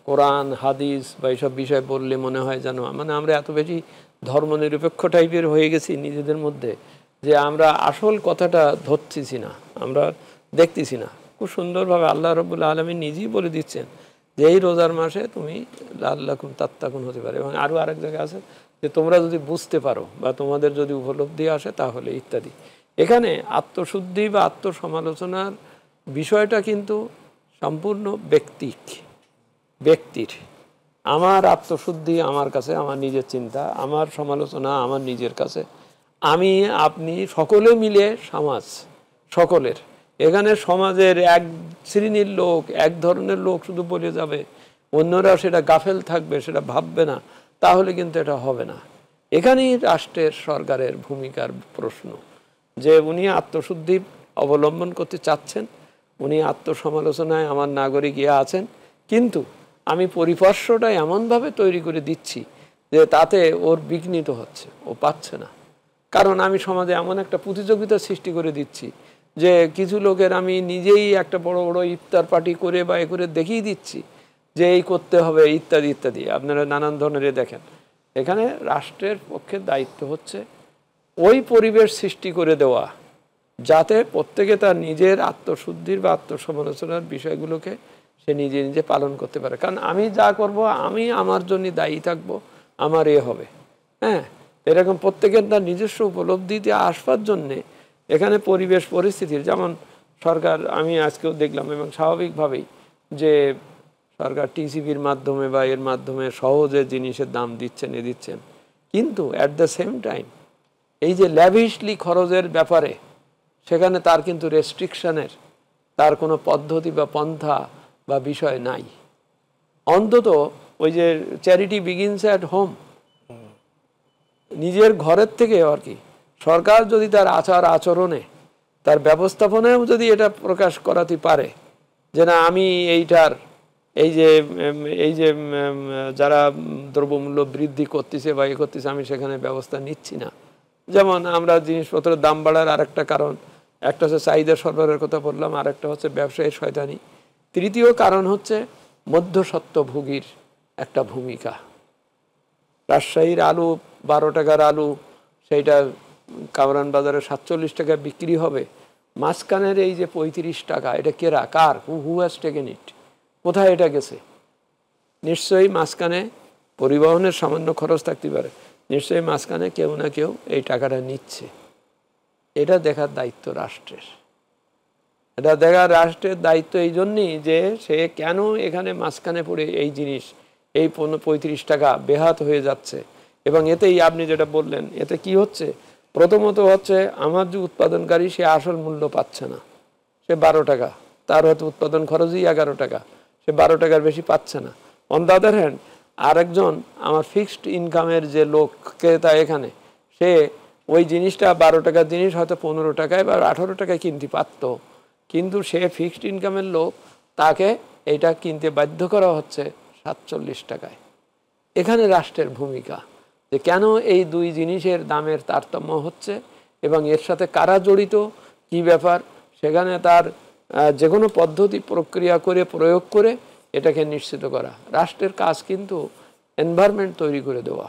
C: কোরআন হাদিস বা এইসব বিষয় বললে মনে হয় যেন মানে আমরা এত বেশি ধর্মনিরপেক্ষ টাইপের হয়ে গেছি নিজেদের মধ্যে যে আমরা আসল কথাটা ধরতেছি না, আমরা দেখতেছি না। খুব সুন্দরভাবে আল্লাহ রাব্বুল আলামিন নিজেই বলে দিচ্ছেন যে এই রোজার মাসে তুমি লাআল্লাকুম তাত্তাকুন হতে পারে, এবং আরও আরেক জায়গায় আছে যে তোমরা যদি বুঝতে পারো বা তোমাদের যদি উপলব্ধি আসে তাহলে ইত্যাদি। এখানে আত্মশুদ্ধি বা আত্মসমালোচনার বিষয়টা কিন্তু সম্পূর্ণ ব্যক্তির। আমার আত্মশুদ্ধি আমার কাছে, আমার নিজের চিন্তা, আমার সমালোচনা আমার নিজের কাছে, আমি আপনি সকলে মিলে সমাজ সকলের। এখানে সমাজের এক শ্রেণীর লোক এক ধরনের লোক শুধু বলে যাবে, অন্যরা সেটা গাফেল থাকবে, সেটা ভাববে না, তাহলে কিন্তু এটা হবে না। এখানেই রাষ্ট্রের সরকারের ভূমিকার প্রশ্ন, যে উনি আত্মশুদ্ধি অবলম্বন করতে চাচ্ছেন, উনি আত্মসমালোচনায় আমার নাগরিক আছেন, কিন্তু আমি পরিপার্শ্বটা এমনভাবে তৈরি করে দিচ্ছি যে তাতে ওর বিঘ্নিত হচ্ছে, ও পাচ্ছে না। কারণ আমি সমাজে এমন একটা প্রতিযোগিতা সৃষ্টি করে দিচ্ছি যে কিছু লোকের আমি নিজেই একটা বড় বড় ইফতার পার্টি করে বা এ করে দেখিয়ে দিচ্ছি যে এই করতে হবে ইত্যাদি ইত্যাদি। আপনারা নানান ধরনের দেখেন। এখানে রাষ্ট্রের পক্ষে দায়িত্ব হচ্ছে ওই পরিবেশ সৃষ্টি করে দেওয়া যাতে প্রত্যেকে তার নিজের আত্মশুদ্ধির বা আত্মসমালোচনার বিষয়গুলোকে সে নিজে নিজে পালন করতে পারে। কারণ আমি যা করব, আমি আমার জন্য দায়ী থাকব, আমার হবে। হ্যাঁ, এরকম প্রত্যেকের তার নিজস্ব উপলব্ধিতে আসবার জন্যে এখানে পরিবেশ পরিস্থিতির, যেমন সরকার, আমি আজকেও দেখলাম এবং স্বাভাবিকভাবেই যে সরকার টিসিবির মাধ্যমে বা এর মাধ্যমে সহজে জিনিসের দাম দিচ্ছেন, কিন্তু অ্যাট দ্য সেম টাইম এই যে ল্যাভিশলি খরচের ব্যাপারে সেখানে তার কিন্তু রেস্ট্রিকশনের তার কোনো পদ্ধতি বা পন্থা বা বিষয় নাই। অন্তত ওই যে চ্যারিটি বিগিনস অ্যাট হোম, নিজের ঘরের থেকে আর কি সরকার যদি তার আচরণে তার ব্যবস্থাপনায়ও যদি এটা প্রকাশ করাতে পারে যে না, আমি এইটার এই যে যারা দ্রব্যমূল্য বৃদ্ধি করতেছে বা করতেছে, আমি সেখানে ব্যবস্থা নিচ্ছি না। যেমন আমরা জিনিসপত্রের দাম বাড়ার আরেকটা কারণ, একটা হচ্ছে চাহিদা সরবরাহের কথা বললাম, আরেকটা হচ্ছে ব্যবসায়ী শয়তানি, তৃতীয় কারণ হচ্ছে মধ্যস্বত্বভোগীর একটা ভূমিকা। রাজশাহীর আলু 12 টাকার আলু, সেইটা কামরান বাজারে 47 টাকা বিক্রি হবে, মাঝখানের এই যে 35 টাকা, এটা কেরা, কার, হু হ্যাজ টেকেন ইট, কোথায় এটা গেছে? নিশ্চয়ই মাঝখানে পরিবহনের সামান্য খরচ থাকতে পারে, নিশ্চয়ই মাঝখানে কেউ না কেউ এই টাকাটা নিচ্ছে। এটা দেখার দায়িত্ব রাষ্ট্রের। এটা দেখার রাষ্ট্রের দায়িত্ব এই জন্যই যে সে কেন এখানে মাঝখানে পড়ে এই জিনিস এই 35 টাকা বেহাত হয়ে যাচ্ছে। এবং এতেই আপনি যেটা বললেন, এতে কি হচ্ছে? প্রথমত হচ্ছে আমার যে উৎপাদনকারী সে আসল মূল্য পাচ্ছে না, সে 12 টাকা, তার হয়তো উৎপাদন খরচই 11 টাকা, সে 12 টাকার বেশি পাচ্ছে না। অন দ্য আদার হ্যান্ড আরেকজন আমার ফিক্সড ইনকামের যে লোক ক্রেতা, এখানে সে ওই জিনিসটা 12 টাকার জিনিস হয়তো 15 টাকায় বা 18 টাকায় কিনতে পারত, কিন্তু সে ফিক্সড ইনকামের লোক, তাকে এটা কিনতে বাধ্য করা হচ্ছে 47 টাকায়। এখানে রাষ্ট্রের ভূমিকা যে কেন এই দুই জিনিসের দামের তারতম্য হচ্ছে এবং এর সাথে কারা জড়িত, কি ব্যাপার, সেখানে তার যে কোনো পদ্ধতি প্রক্রিয়া করে প্রয়োগ করে এটাকে নিশ্চিত করা। রাষ্ট্রের কাজ কিন্তু এনভায়রনমেন্ট তৈরি করে দেওয়া।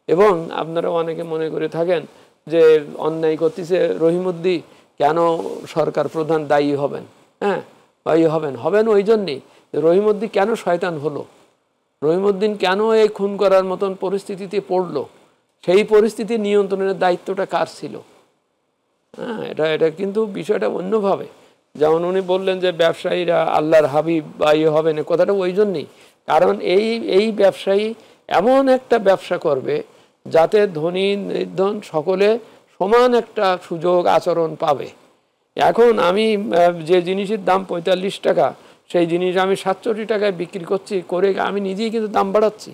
C: এবং আপনারা অনেকে মনে করে থাকেন যে অন্যায় করতেছে রহিমউদ্দিন, কেন সরকার প্রধান দায়ী হবেন? হ্যাঁ, দায়ী হবেন ওই জন্যেই রহিমউদ্দিন কেন শয়তান হলো, রহিমউদ্দিন কেন এই খুন করার মতন পরিস্থিতিতে পড়লো, সেই পরিস্থিতি নিয়ন্ত্রণের দায়িত্বটা কার ছিল? হ্যাঁ, এটা কিন্তু বিষয়টা অন্যভাবে। যেমন উনি বললেন যে ব্যবসায়ীরা আল্লাহর হাবিব বা হবেন, কথাটা ওই জন্যই, কারণ এই ব্যবসায়ী এমন একটা ব্যবসা করবে যাতে ধনী নির্ধন সকলে সমান একটা সুযোগ আচরণ পাবে। এখন আমি যে জিনিসের দাম 45 টাকা, সেই জিনিস আমি 67 টাকায় বিক্রি করছি, করে আমি নিজেই কিন্তু দাম বাড়াচ্ছি।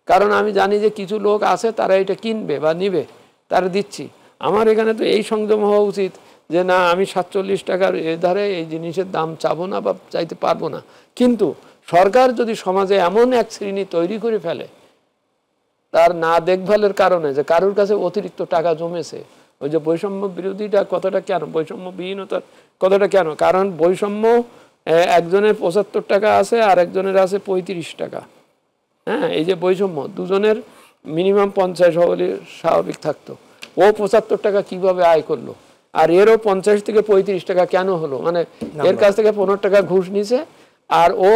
C: কারণ আমি জানি যে কিছু লোক আছে তারা এটা কিনবে বা নিবে, তারা দিচ্ছি। আমার এখানে তো এই সংযম হওয়া উচিত যে না, আমি 47 টাকার ধারে এই জিনিসের দাম চাবো না বা চাইতে পারবো না। কিন্তু সরকার যদি সমাজে এমন এক শ্রেণী তৈরি করে ফেলে তার না দেখভালের কারণে, যে কারোর কাছে অতিরিক্ত টাকা জমেছে, ওই যে বৈষম্য বিরোধীটা কথাটা কেন, বৈষম্যবিহীনতার কথাটা কেন? কারণ বৈষম্য একজনের 75 টাকা আছে আর একজনের আছে 35 টাকা। হ্যাঁ, এই যে বৈষম্য, দুজনের মিনিমাম 50 হলে স্বাভাবিক থাকতো। ও 75 টাকা কিভাবে আয় করলো, আর এরও 50 থেকে 35 টাকা কেন হলো? মানে এর কাছ থেকে 15 টাকা ঘুষ নিছে, আর ও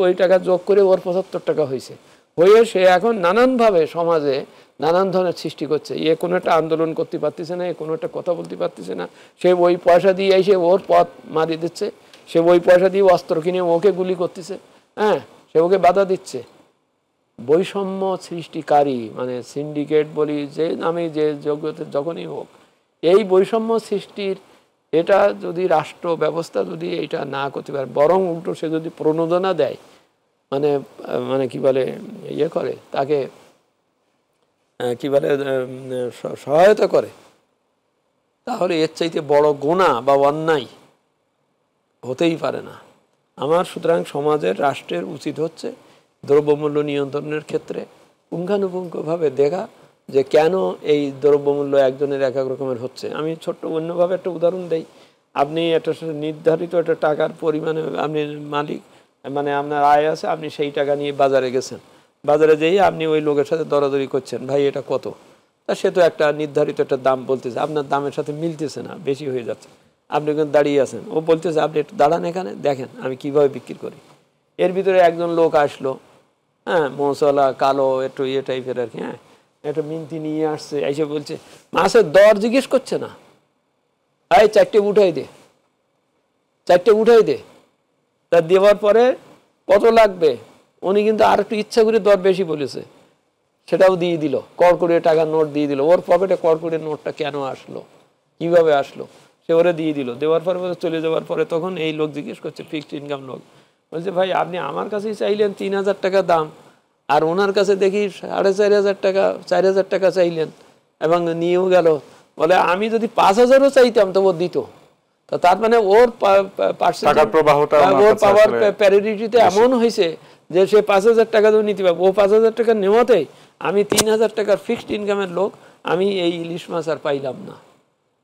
C: ওই টাকা যোগ করে ওর 75 টাকা হয়েছে। হয়ে সে এখন নানানভাবে সমাজে নানান ধরনের সৃষ্টি করছে। এ কোনো একটা আন্দোলন করতে পারতেছে না, এ কোনো একটা কথা বলতে পারতেছে না, সে ওই পয়সা দিয়ে এসে ওর পথ মারিয়ে দিচ্ছে, সে ওই পয়সা দিয়ে অস্ত্র কিনে ওকে গুলি করতেছে, হ্যাঁ, সে ওকে বাধা দিচ্ছে। বৈষম্য সৃষ্টিকারী মানে সিন্ডিকেট বলি যে নামে যে যোগ্যতা যখনই হোক, এই বৈষম্য সৃষ্টির এটা যদি রাষ্ট্র ব্যবস্থা যদি এটা না করতে পারে, বরং উল্টো সে যদি প্রণোদনা দেয়, মানে মানে কি বলে ইয়ে করে, তাকে কি বলে সহায়তা করে, তাহলে এর চাইতে বড় গুনাহ বা অন্যায় হতেই পারে না। আমার সুতরাং সমাজের রাষ্ট্রের উচিত হচ্ছে দ্রব্যমূল্য নিয়ন্ত্রণের ক্ষেত্রে পুঙ্খানুপুঙ্খভাবে দেখা যে কেন এই দ্রব্যমূল্য একজনের এক এক রকমের হচ্ছে। আমি ছোট্ট অন্যভাবে একটা উদাহরণ দেই। আপনি একটা নির্ধারিত একটা টাকার পরিমাণে আপনি মালিক, মানে আপনার আয় আছে, আপনি সেই টাকা নিয়ে বাজারে গেছেন, বাজারে যেয়ে আপনি ওই লোকের সাথে দরাদরি করছেন, ভাই এটা কত? তা সে তো একটা নির্ধারিত একটা দাম বলতেছে, আপনার দামের সাথে মিলতেছে না, বেশি হয়ে যাচ্ছে। আপনি কিন্তু দাঁড়িয়ে আছেন, ও বলতেছে আপনি একটু দাঁড়ান এখানে, দেখেন আমি কিভাবে বিক্রি করি। এর ভিতরে একজন লোক আসলো, হ্যাঁ, মশলা কালো একটু ইয়ে টাইপের আর কি, হ্যাঁ, একটা মিনতি নিয়ে আসছে, এসে বলছে মাছের দর জিজ্ঞেস করছে না, এই 4টে উঠাই দে, 4টে উঠাই দে। তা দেওয়ার পরে কত লাগবে, উনি কিন্তু আর একটু ইচ্ছা করে দর বেশি বলেছে, সেটাও দিয়ে দিল, কড়কড়িয়ে টাকার নোট দিয়ে দিল। ওর পকেটে কড়কড়িয়ে নোটটা কেন আসলো, কিভাবে আসলো, সে ওরে দিয়ে দিল। দেওয়ার পরে চলে যাওয়ার পরে তখন এই লোক জিজ্ঞেস করছে, ফিক্সড ইনকাম লোক, বলছে ভাই আপনি আমার কাছেই চাইলেন 3000 টাকা দাম, আর ওনার কাছে দেখি 4500 টাকা, 4000 টাকা চাইলেন এবং নিয়েও গেল। বলে আমি যদি 5000ও চাইতাম তো ও দিত। তো তার মানে ওর পাওয়ার প্যারিটিতে এমন হয়েছে যে সে 5000 টাকা দিয়ে নিতে পারবে। ও 5000 টাকা নেওয়াতেই আমি 3000 টাকার ফিক্সড ইনকামের লোক, আমি এই ইলিশ মাছ আর পাইলাম না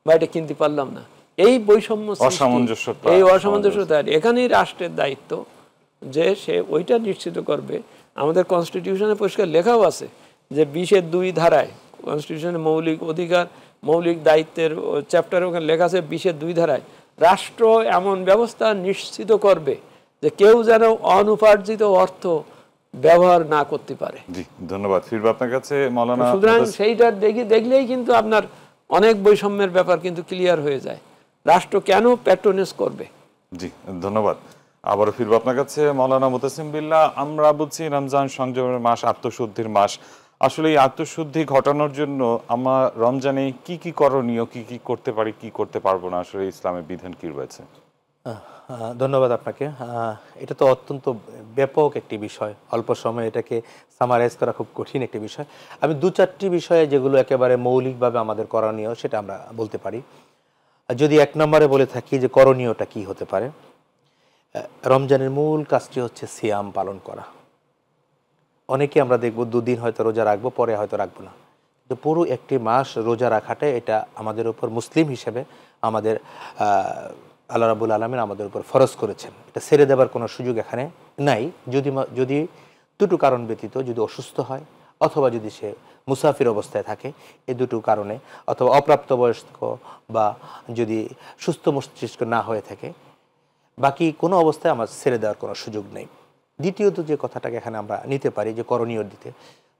C: বা এটা কিনতে পারলাম না। এই বৈষম্য, এই অসামঞ্জস্যতা, এখানেই রাষ্ট্রের দায়িত্ব যে সে ওইটা নিশ্চিত করবে। আমাদের কনস্টিটিউশনে পরিষ্কার লেখাও আছে যে 20-2 ধারায়, কনস্টিটিউশনের মৌলিক অধিকার মৌলিক দায়িত্বের চ্যাপ্টারে ওখানে লেখা আছে 20-2 ধারায়, রাষ্ট্র এমন ব্যবস্থা নিশ্চিত করবে যে কেউ যেন অনুপার্জিত অর্থ ব্যবহার না করতে পারে।
A: জি, ধন্যবাদ। ফিরবো আপনার কাছে মাওলানা।
C: সুতরাং সেইটা দেখলেই কিন্তু আপনার অনেক বৈষম্যের ব্যাপার কিন্তু ক্লিয়ার হয়ে যায়। রাষ্ট্র কেন প্যাট্রোনেজ করবে?
A: জি, ধন্যবাদ। আবারও ফিরবো আপনার কাছে মাওলানা মুতাসিম বিল্লাহ। আমরা বুঝছি রমজান সংযমের মাস, আত্মশুদ্ধির মাস। আসলে এই আত্মশুদ্ধি ঘটানোর জন্য আমরা রমজানে কি কি করণীয়, কি কি করতে পারি, কি করতে পারবো না, আসলে ইসলামের বিধান কি রয়েছে?
B: ধন্যবাদ আপনাকে। এটা তো অত্যন্ত ব্যাপক একটি বিষয়, অল্প সময়ে এটাকে সামারাইজ করা খুব কঠিন একটি বিষয়। আমি 2-4টি বিষয়ে যেগুলো একেবারে মৌলিকভাবে আমাদের করণীয় সেটা আমরা বলতে পারি। যদি 1 নম্বরে বলে থাকি যে করণীয়টা কি হতে পারে, রমজানের মূল কাজটি হচ্ছে সিয়াম পালন করা। অনেকে আমরা দেখব 2 দিন হয়তো রোজা রাখবো, পরে হয়তো রাখবো না, কিন্তু পুরো একটি মাস রোজা রাখাটাই এটা আমাদের উপর মুসলিম হিসেবে আমাদের আল্লাহ রাব্বুল আলামিন আমাদের উপর ফরজ করেছেন। এটা ছেড়ে দেবার কোনো সুযোগ এখানে নাই, যদি দুটো কারণ ব্যতীত, যদি অসুস্থ হয় অথবা যদি সে মুসাফির অবস্থায় থাকে, এই দুটো কারণে, অথবা অপ্রাপ্তবয়স্ক বা যদি সুস্থ মস্তিষ্ক না হয়ে থাকে, বাকি কোনো অবস্থায় আমার ছেড়ে দেওয়ার কোনো সুযোগ নেই। দ্বিতীয়ত যে কথাটাকে এখানে আমরা নিতে পারি যে করণীয় দিতে,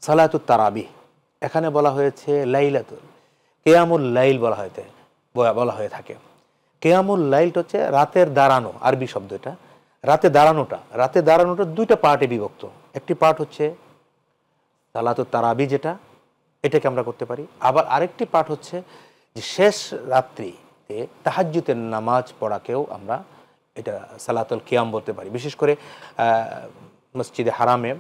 B: সালাতুত তারাবিহ, এখানে বলা হয়েছে লাইলাতুল কিয়ামুল লাইল বলা হয়ে থাকে। কিয়ামুল লাইলটা হচ্ছে রাতের দাঁড়ানো, আরবি শব্দ এটা। রাতে দাঁড়ানোটা 2টা পার্টে বিভক্ত। একটি পার্ট হচ্ছে সালাতুত তারাবিহ, যেটা এটাকে আমরা করতে পারি। আবার আরেকটি পার্ট হচ্ছে যে শেষ রাত্রিতে তাহাজ্জুদের নামাজ পড়াকেও আমরা এটা সালাতুল কিয়াম বলতে পারি। বিশেষ করে মসজিদে হারামে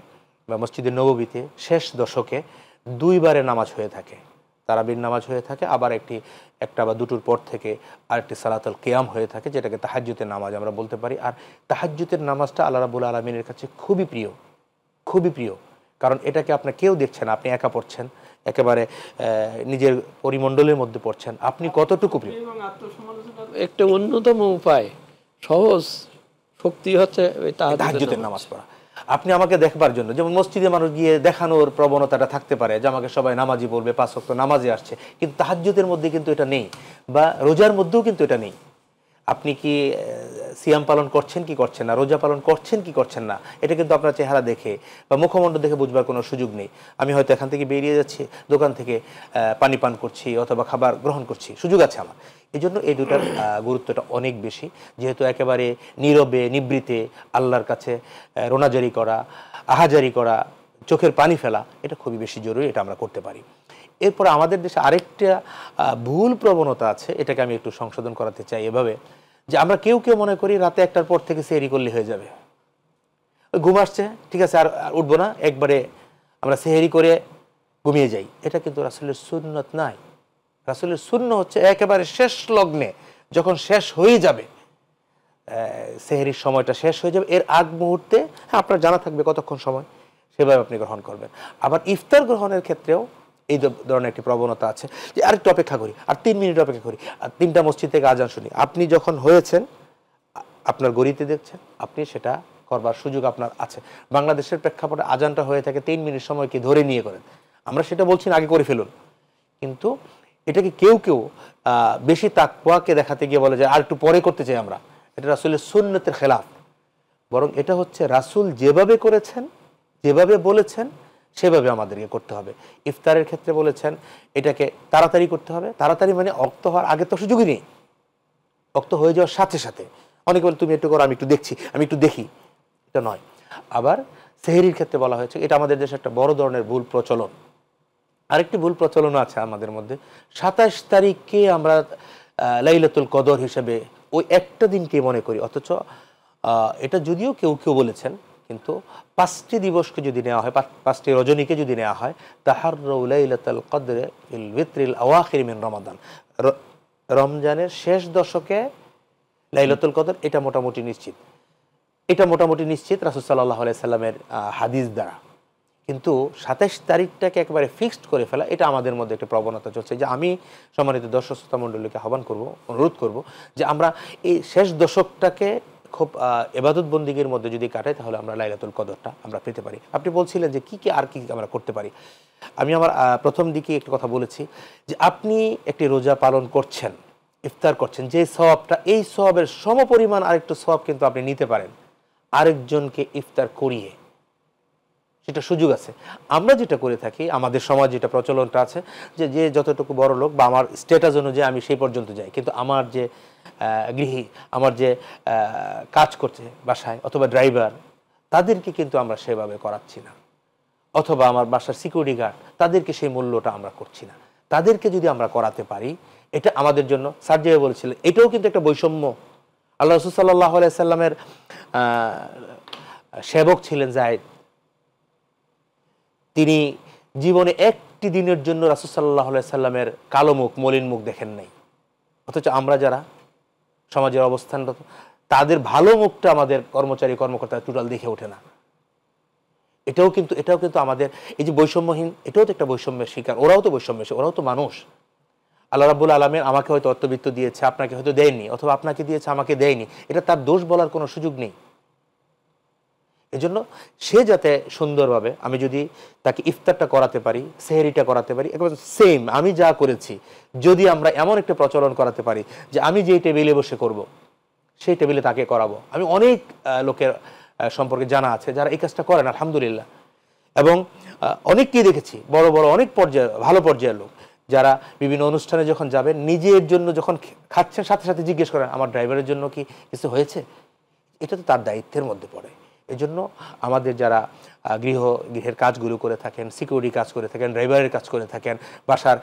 B: বা মসজিদে নববীতে শেষ দশকে 2 বারে নামাজ হয়ে থাকে, তারাবির নামাজ হয়ে থাকে। আবার একটা বা দুটোর পর থেকে আরেকটি সালাতুল কিয়াম হয়ে থাকে, যেটাকে তাহাজ্জুদের নামাজ আমরা বলতে পারি। আর তাহাজ্জুদের নামাজটা আল্লাহ রাব্বুল আলামিনের কাছে খুবই প্রিয়, কারণ এটাকে আপনার কেউ দেখছে না, আপনি একা পড়ছেন, একেবারে নিজের পরিমণ্ডলের মধ্যে পড়ছেন, আপনি কতটুকু প্রিয়?
C: একটা অন্যতম উপায়, সহজ শক্তি হচ্ছে ওই
B: তাহাজ্জুদের নামাজ পড়া। আপনি আমাকে দেখবার জন্য, যেমন মসজিদে মানুষ গিয়ে দেখানোর প্রবণতাটা থাকতে পারে যে আমাকে সবাই নামাজি বলবে, 5 ওয়াক্ত নামাজে আসছে, কিন্তু তাহাজ্জুদের মধ্যে কিন্তু এটা নেই, বা রোজার মধ্যেও কিন্তু এটা নেই। আপনি কি সিয়াম পালন করছেন কি করছেন না, রোজা পালন করছেন কি করছেন না, এটা কিন্তু আপনার চেহারা দেখে বা মুখমণ্ডল দেখে বুঝবার কোনো সুযোগ নেই। আমি হয়তো এখান থেকে বেরিয়ে যাচ্ছি, দোকান থেকে পানি পান করছি অথবা খাবার গ্রহণ করছি, সুযোগ আছে আমার। এই জন্য এই দুটার গুরুত্বটা অনেক বেশি, যেহেতু একেবারে নীরবে নিবৃতে আল্লাহর কাছে রোনাজারি করা, আহাজারি করা, চোখের পানি ফেলা, এটা খুবই বেশি জরুরি, এটা আমরা করতে পারি। এরপর আমাদের দেশে আরেকটা ভুল প্রবণতা আছে, এটাকে আমি একটু সংশোধন করাতে চাই এভাবে, যে আমরা কেউ কেউ মনে করি রাতে 1টার পর থেকে সেহরি করলে হয়ে যাবে, ঘুম আসছে ঠিক আছে আর উঠবো না, একবারে আমরা সেহরি করে ঘুমিয়ে যাই। এটা কিন্তু রাসূলের সুন্নত নাই। রাসূলের সুন্নাত হচ্ছে একেবারে শেষ লগ্নে, যখন শেষ হয়ে যাবে, সেহরির সময়টা শেষ হয়ে যাবে, এর আগ মুহূর্তে আপনার জানা থাকবে কতক্ষণ সময়, সেভাবে আপনি গ্রহণ করবেন। আবার ইফতার গ্রহণের ক্ষেত্রেও এই ধরনের একটি প্রবণতা আছে যে আরেকটু অপেক্ষা করি, আর 3 মিনিট অপেক্ষা করি, আর 3টা মসজিদ থেকে আজান শুনি। আপনি যখন হয়েছেন, আপনার গড়িতে দেখছেন, আপনি সেটা করবার সুযোগ আপনার আছে। বাংলাদেশের প্রেক্ষাপটে আজানটা হয়ে থাকে 3 মিনিট সময় কি ধরে নিয়ে করেন, আমরা সেটা বলছি না আগে করে ফেলুন, কিন্তু এটাকে কেউ কেউ বেশি তাকওয়াকে দেখাতে গিয়ে বলে যে আর একটু পরে করতে চাই আমরা, এটা রাসূলের সুন্নতের খেলাফ। বরং এটা হচ্ছে রাসূল যেভাবে করেছেন, যেভাবে বলেছেন, সেভাবে আমাদেরকে করতে হবে। ইফতারের ক্ষেত্রে বলেছেন এটাকে তাড়াতাড়ি করতে হবে, তাড়াতাড়ি মানে অক্ত হওয়ার আগে তো সুযোগই নেই, অক্ত হয়ে যাওয়ার সাথে সাথে। অনেকে বলে তুমি একটু করো, আমি একটু দেখছি, আমি একটু দেখি, এটা নয়। আবার সেহরির ক্ষেত্রে বলা হয়েছে, এটা আমাদের দেশে একটা বড় ধরনের ভুল প্রচলন। আরেকটি ভুল প্রচলন আছে আমাদের মধ্যে, 27 তারিখকে আমরা লাইলাতুল কদর হিসেবে ওই একটা দিনকে মনে করি, অথচ এটা যদিও কেউ কেউ বলেছেন, কিন্তু 5টি দিবসকে যদি নেওয়া হয়, 5টি রজনীকে যদি নেওয়া হয়, তাহাররু লাইলাতুল কদরে ফিল ভিত্রিল আওয়াখির মিন রমাদান, রমজানের শেষ দশকে লাইলাতুল কদর, এটা মোটামুটি নিশ্চিত। এটা মোটামুটি নিশ্চিত রাসূল সাল্লাল্লাহু আলাইহি সাল্লামের হাদিস দ্বারা। কিন্তু 27 তারিখটাকে একেবারে ফিক্সড করে ফেলা, এটা আমাদের মধ্যে একটা প্রবণতা চলছে। যে আমি সম্মানিত দর্শক শ্রোতা মণ্ডলীকে আহ্বান করব, অনুরোধ করব যে আমরা এই শেষ দশকটাকে খুব ইবাদত বন্দিগির মধ্যে যদি কাটাই, তাহলে আমরা লাইলাতুল কদরটা আমরা পেতে পারি। আপনি বলছিলেন যে কি আর কি আমরা করতে পারি। আমি আমার প্রথম দিকে একটা কথা বলেছি যে আপনি একটি রোজা পালন করছেন, ইফতার করছেন, যে সওয়াবটা, এই সওয়াবের সমপরিমাণ আরেকটু সওয়াব কিন্তু আপনি নিতে পারেন আরেকজনকে ইফতার করিয়ে, সেটা সুযোগ আছে। আমরা যেটা করে থাকি, আমাদের সমাজ যেটা প্রচলনটা আছে, যে যে যতটুকু বড় লোক বা আমার স্ট্যাটাস অনুযায়ী আমি সেই পর্যন্ত যাই, কিন্তু আমার যে গৃহী, আমার যে কাজ করছে বাসায় অথবা ড্রাইভার, তাদেরকে কিন্তু আমরা সেভাবে করাচ্ছি না, অথবা আমার বাসার সিকিউরিটি গার্ড, তাদেরকে সেই মূল্যটা আমরা করছি না। তাদেরকে যদি আমরা করাতে পারি, এটা আমাদের জন্য, স্যার যে বলেছিলেন, এটাও কিন্তু একটা বৈষম্য। আল্লাহ রাসূল সাল্লাল্লাহু আলাইহি সাল্লামের সেবক ছিলেন যায়েদ, তিনি জীবনে একটি দিনের জন্য রাসূল সাল্লাল্লাহু আলাইহি সাল্লামের কালো মুখ, মলিন মুখ দেখেন নাই। অথচ আমরা যারা সমাজের অবস্থানরত, তাদের ভালো মুখটা আমাদের কর্মচারী কর্মকর্তা টোটাল দেখে ওঠে না। এটাও কিন্তু আমাদের এই যে বৈষম্যহীন, এটাও তো একটা বৈষম্যের শিকার। ওরাও তো বৈষম্য, ওরাও তো মানুষ। আল্লাহ রাব্বুল আলামিন আমাকে হয়তো অর্থবিত্ত দিয়েছে, আপনাকে হয়তো দেয়নি, অথবা আপনাকে দিয়েছে আমাকে দেয়নি, এটা তার দোষ বলার কোনো সুযোগ নেই। এজন্য সে যাতে সুন্দরভাবে, আমি যদি তাকে ইফতারটা করাতে পারি, সেহরিটা করাতে পারি, একেবারে সেম আমি যা করেছি, যদি আমরা এমন একটা প্রচলন করাতে পারি যে আমি যেই টেবিলে বসে করব, সেই টেবিলে তাকে করাবো। আমি অনেক লোকের সম্পর্কে জানা আছে যারা এই কাজটা করেন আলহামদুলিল্লাহ, এবং অনেককেই দেখেছি, বড় বড় অনেক পর্যায়ে, ভালো পর্যায়ের লোক, যারা বিভিন্ন অনুষ্ঠানে যখন যাবেন, নিজের জন্য যখন খাচ্ছেন, সাথে সাথে জিজ্ঞেস করেন আমার ড্রাইভারের জন্য কি কিছু হয়েছে। এটা তো তার দায়িত্বের মধ্যে পড়ে। এজন্য আমাদের যারা গৃহের কাজগুলো করে থাকেন, সিকিউরিটি কাজ করে থাকেন, ড্রাইভারের কাজ করে থাকেন, বাসার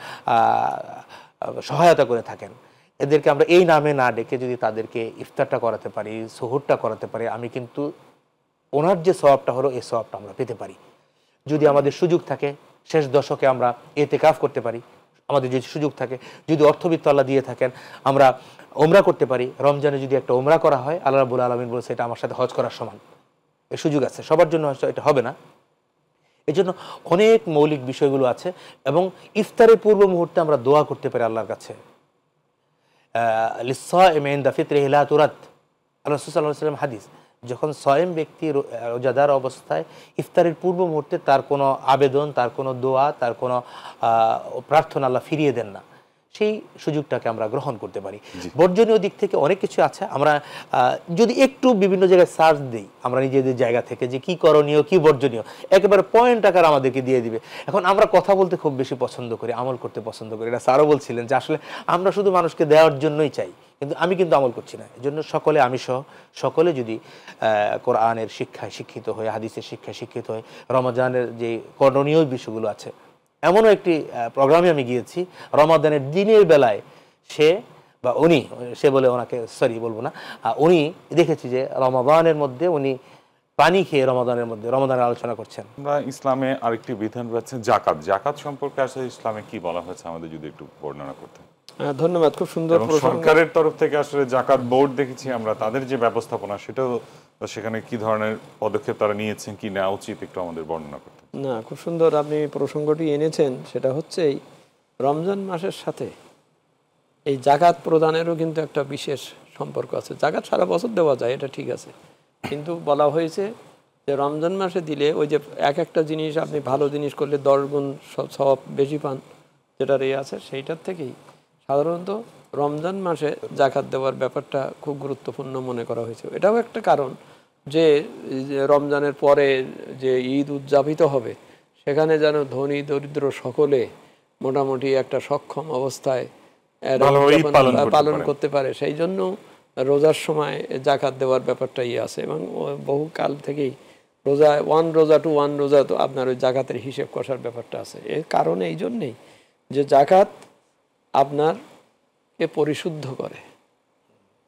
B: সহায়তা করে থাকেন, এদেরকে আমরা এই নামে না ডেকে যদি তাদেরকে ইফতারটা করাতে পারি, সুহুরটা করাতে পারি, আমি কিন্তু ওনার যে সওয়াবটা হলো, এই সওয়াবটা আমরা পেতে পারি। যদি আমাদের সুযোগ থাকে, শেষ দশকে আমরা ইতিকাফ করতে পারি, আমাদের যদি সুযোগ থাকে, যদি অর্থবিত্ত আল্লাহ দিয়ে থাকেন, আমরা ওমরা করতে পারি। রমজানে যদি একটা ওমরা করা হয়, আল্লাহ রাব্বুল আলামিন বলেছে এটা আমার সাথে হজ করার সমান। এর সুযোগ আছে, সবার জন্য হয়তো এটা হবে না, এই জন্য অনেক মৌলিক বিষয়গুলো আছে এবং ইফতারের পূর্ব মুহূর্তে আমরা দোয়া করতে পারি আল্লাহর কাছে। লিসাইমি ইনদা ফিতরিহি লা তুরাদ, রাসূল সাল্লাল্লাহু আলাইহি ওয়াসাল্লাম হাদিস, যখন সয়েম ব্যক্তি রোজাদার অবস্থায় ইফতারের পূর্ব মুহূর্তে তার কোনো আবেদন, তার কোনো দোয়া, তার কোনো প্রার্থনা আল্লাহ ফিরিয়ে দেন না, সেই সুযোগটাকে আমরা গ্রহণ করতে পারি। বর্জনীয় দিক থেকে অনেক কিছু আছে, আমরা যদি একটু বিভিন্ন জায়গায় সার্চ দিই আমরা নিজেদের জায়গা থেকে যে কি করণীয় কি বর্জনীয়, একেবারে পয়েন্ট আকার আমাদেরকে দিয়ে দিবে। এখন আমরা কথা বলতে খুব বেশি পছন্দ করি, আমল করতে পছন্দ করি। এটা স্যারও বলছিলেন যে আসলে আমরা শুধু মানুষকে দেওয়ার জন্যই চাই, কিন্তু আমি কিন্তু আমল করছি না। এই জন্য সকলে, আমি সহ সকলে যদি কোরআনের শিক্ষায় শিক্ষিত হয়ে, হাদিসের শিক্ষায় শিক্ষিত হয়ে, রমজানের যে করণীয় বিষয়গুলো আছে, এমনও একটি প্রোগ্রামে আমি গিয়েছি রমাদানের দিনের বেলায় সে বলে ওনাকে সরি বলবো না, উনি দেখেছি যে রমাদানের মধ্যে উনি পানি খেয়ে রমাদানের আলোচনা করছেন।
A: আমরা ইসলামে আরেকটি বিধান রয়েছে জাকাত। জাকাত সম্পর্কে আসলে ইসলামে কি বলা হয়েছে আমাদের যদি একটু বর্ণনা করতেন।
C: ধন্যবাদ, খুব সুন্দর প্রসঙ্গ।
A: সরকারের তরফ থেকে আসলে জাকাত বোর্ড দেখেছি আমরা, তাদের যে ব্যবস্থাপনা সেটাও, সেখানে কি ধরনের পদক্ষেপ তারা নিয়েছেন, কি নেওয়া উচিত একটু আমাদের বর্ণনা করতেন।
C: না, খুব সুন্দর আপনি প্রসঙ্গটি এনেছেন। সেটা হচ্ছে এই রমজান মাসের সাথে এই জাকাত প্রদানেরও কিন্তু একটা বিশেষ সম্পর্ক আছে। জাকাত সারা বছর দেওয়া যায়, এটা ঠিক আছে, কিন্তু বলা হয়েছে যে রমজান মাসে দিলে ওই যে একটা জিনিস আপনি ভালো জিনিস করলে 10 গুণ সওয়াব বেশি পান, যেটার আছে সেইটার থেকেই সাধারণত রমজান মাসে জাকাত দেওয়ার ব্যাপারটা খুব গুরুত্বপূর্ণ মনে করা হয়েছে। এটাও একটা কারণ যে রমজানের পরে যে ঈদ উদযাপিত হবে সেখানে যেন ধনী দরিদ্র সকলে মোটামুটি একটা সক্ষম অবস্থায় পালন করতে পারে, সেই জন্য রোজার সময় জাকাত দেওয়ার ব্যাপারটাই আছে। এবং বহু কাল থেকেই রোজা 1 রোজা টু 1 রোজা তো আপনার ওই জাকাতের হিসেব কষার ব্যাপারটা আছে। এর কারণে এই জন্যেই যে জাকাত আপনারকে পরিশুদ্ধ করে।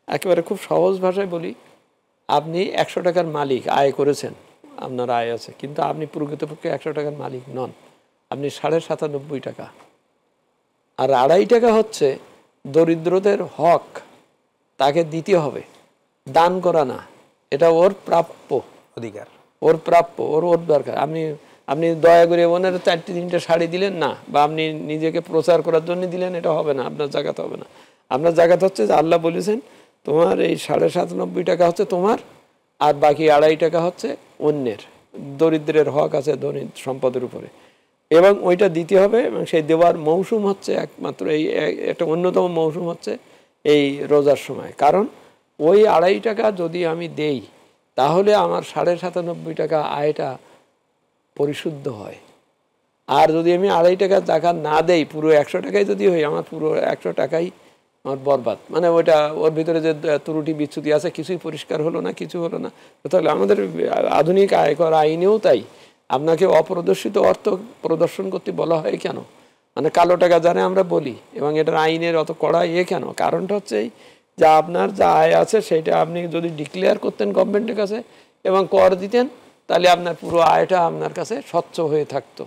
C: একেবারে খুব সহজ ভাষায় বলি, আপনি 100 টাকার মালিক, আয় করেছেন, আপনার আয় আছে, কিন্তু আপনি প্রকৃতপক্ষে 100 টাকার মালিক নন, আপনি 97.5 টাকা। আর 2.5 টাকা হচ্ছে দরিদ্রদের হক, তাকে দিতে হবে, দান করা না, এটা ওর প্রাপ্য
B: অধিকার,
C: ওর প্রাপ্য, ওর দরকার। আপনি দয়া করে ওনার 4-3টে শাড়ি দিলেন না, বা আপনি নিজেকে প্রচার করার জন্য দিলেন, এটা হবে না, আপনার জাকাত হবে না। আপনার জাকাত হচ্ছে যে আল্লাহ বলেছেন তোমার এই 97.5 টাকা হচ্ছে তোমার, আর বাকি 2.5 টাকা হচ্ছে অন্যের, দরিদ্রের হক আছে ধনী সম্পদের উপরে, এবং ওইটা দিতে হবে। এবং সেই দেওয়ার মৌসুম হচ্ছে একমাত্র এই একটা অন্যতম মৌসুম হচ্ছে এই রোজার সময়। কারণ ওই 2.5 টাকা যদি আমি দেই তাহলে আমার 97.5 টাকা আয়টা পরিশুদ্ধ হয়। আর যদি আমি 2.5 টাকা জাকাত না দেই, পুরো 100 টাকাই যদি হয়, আমার পুরো 100 টাকাই আমার বরবাদ। মানে ওইটা ওর ভিতরে যে ত্রুটি বিচ্যুতি আছে কিছুই পরিষ্কার হলো না, কিছু হলো না। তাহলে আমাদের আধুনিক আয়কর আইনেও তাই, আপনাকে অপ্রদর্শিত অর্থ প্রদর্শন করতে বলা হয় কেন? মানে কালো টাকা জানে আমরা বলি, এবং এটার আইনের অত কড়া কেন? কারণটা হচ্ছে যে আপনার যা আয় আছে সেটা আপনি যদি ডিক্লেয়ার করতেন গভর্নমেন্টের কাছে এবং কর দিতেন, তাহলে আপনার পুরো আয়টা আপনার কাছে স্বচ্ছ হয়ে থাকতো।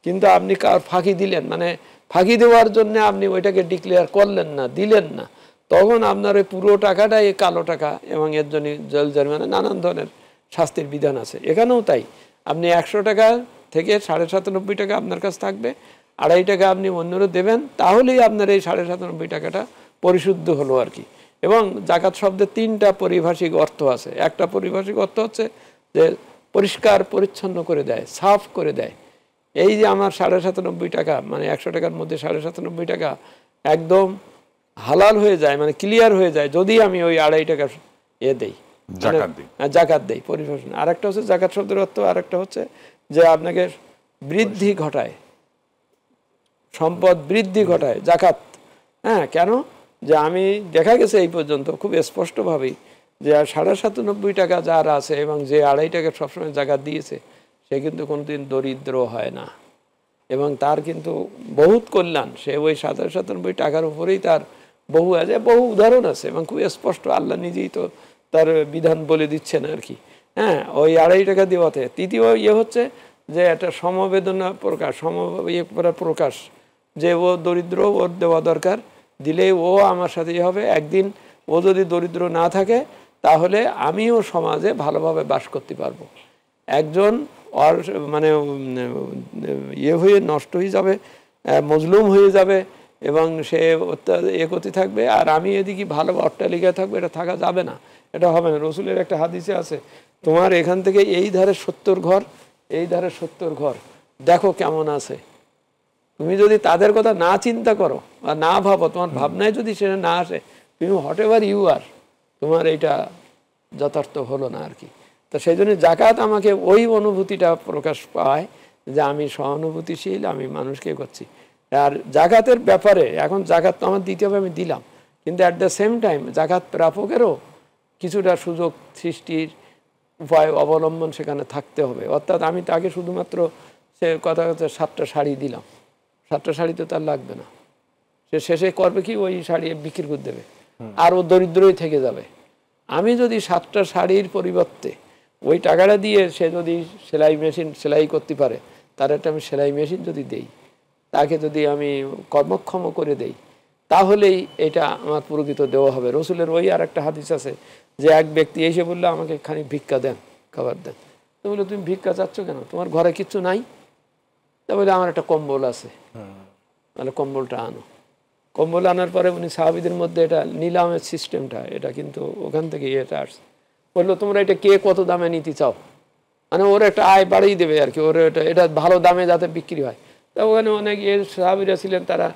C: কিন্তু আপনি কার ফাঁকি দিলেন, মানে ফাঁকি দেওয়ার জন্য আপনি ওইটাকে ডিক্লেয়ার করলেন না, দিলেন না, তখন আপনার ওই পুরো টাকাটাই কালো টাকা, এবং এর জন্য জেল জরিমানা নানান ধরনের শাস্তির বিধান আছে। এখানেও তাই, আপনি 100 টাকা থেকে 97.5 টাকা আপনার কাছে থাকবে, 2.5 টাকা আপনি অন্যরা দেবেন, তাহলেই আপনার এই 97.5 টাকাটা পরিশুদ্ধ হলো আর কি। এবং জাকাত শব্দের 3টা পারিভাষিক অর্থ আছে। একটা পারিভাষিক অর্থ হচ্ছে যে পরিষ্কার পরিচ্ছন্ন করে দেয়, সাফ করে দেয়। এই যে আমার 97.5 টাকা, মানে 100 টাকার মধ্যে 97.5 টাকা একদম হালাল হয়ে যায়, মানে ক্লিয়ার হয়ে যায় যদি আমি ওই 2.5 টাকা দেই, জাকাত দেই পরিভাষণ। আর একটা হচ্ছে জাকাত শব্দের অর্থ, আর একটা হচ্ছে যে আপনাকে বৃদ্ধি ঘটায়, সম্পদ বৃদ্ধি ঘটায় জাকাত। হ্যাঁ, কেন? যে আমি দেখা গেছে এই পর্যন্ত খুব স্পষ্টভাবেই যে 97.5 টাকা যার আছে এবং যে 2.5 টাকা সবসময় জাকাত দিয়েছে, সে কিন্তু কোনোদিন দরিদ্র হয় না, এবং তার কিন্তু বহুত কল্যাণ। সে ওই 97.5 টাকার উপরেই তার বহু উদাহরণ আছে, এবং খুব স্পষ্ট আল্লাহ নিজেই তো তার বিধান বলে দিচ্ছেন আর কি। হ্যাঁ, ওই 2.5 টাকা দেওয়াতে তৃতীয় হচ্ছে যে একটা সমবেদনা প্রকাশ, প্রকাশ যে ও দরিদ্র, ওর দেওয়া দরকার, দিলেই ও আমার সাথে হবে। একদিন ও যদি দরিদ্র না থাকে তাহলে আমিও সমাজে ভালোভাবে বাস করতে পারবো। একজন আর মানে ইয়ে হয়ে নষ্ট হয়ে যাবে, মজলুম হয়ে যাবে এবং সে এ করতে থাকবে, আর আমি এদিকে ভালো অট্টালিকায় থাকবো, এটা থাকা যাবে না, এটা হবে না। রসুলের একটা হাদিসে আছে, তোমার এখান থেকে এই ধারে 70 ঘর, এই ধারে 70 ঘর, দেখো কেমন আছে। তুমি যদি তাদের কথা না চিন্তা করো বা না ভাবো, তোমার ভাবনায় যদি সেটা না আসে, তুমি হোয়াট এভার ইউ আর, তোমার এইটা যথার্থ হলো না আর কি। তো সেই জন্য জাকাত আমাকে ওই অনুভূতিটা প্রকাশ পায় যে আমি সহানুভূতিশীল, আমি মানুষকে করছি। আর জাকাতের ব্যাপারে এখন জাকাত তো আমার দিতে হবে, আমি দিলাম, কিন্তু অ্যাট দ্য সেম টাইম জাকাত প্রাপকেরও কিছুটা সুযোগ সৃষ্টির উপায় অবলম্বন সেখানে থাকতে হবে। অর্থাৎ আমি তাকে শুধুমাত্র সে কথা হচ্ছে 7টা শাড়ি দিলাম, 7টা শাড়ি তো তার লাগবে না, সে শেষে করবে কি ওই শাড়ি বিক্রি করে দেবে, আর ও দরিদ্রই থেকে যাবে। আমি যদি 7টা শাড়ির পরিবর্তে ওই টাকাটা দিয়ে সে যদি সেলাই মেশিন সেলাই করতে পারে, তার একটা আমি সেলাই মেশিন যদি দেই, তাকে যদি আমি কর্মক্ষম করে দেই, তাহলেই এটা আমার প্রকৃত দেওয়া হবে। রসুলের ওই আর একটা হাদিস আছে যে এক ব্যক্তি এসে বললো আমাকে খানিক ভিক্ষা দেন, খাবার দেন। তো বললো তুমি ভিক্ষা চাচ্ছ কেন, তোমার ঘরে কিচ্ছু নাই? তা বলে আমার একটা কম্বল আছে, তাহলে কম্বলটা আনো। কম্বল আনার পরে উনি সাহাবীদের মধ্যে এটা নিলামের সিস্টেমটা, এটা কিন্তু ওখান থেকে এটা আসছে। বললো তোমরা এটা কে কত দামে নিতে চাও, মানে ওর একটা আয় বাড়িয়ে দেবে আর কি, ওর এটা ভালো দামে যাতে বিক্রি হয়। তা ওখানে অনেক সাহাবীরা ছিলেন, তারা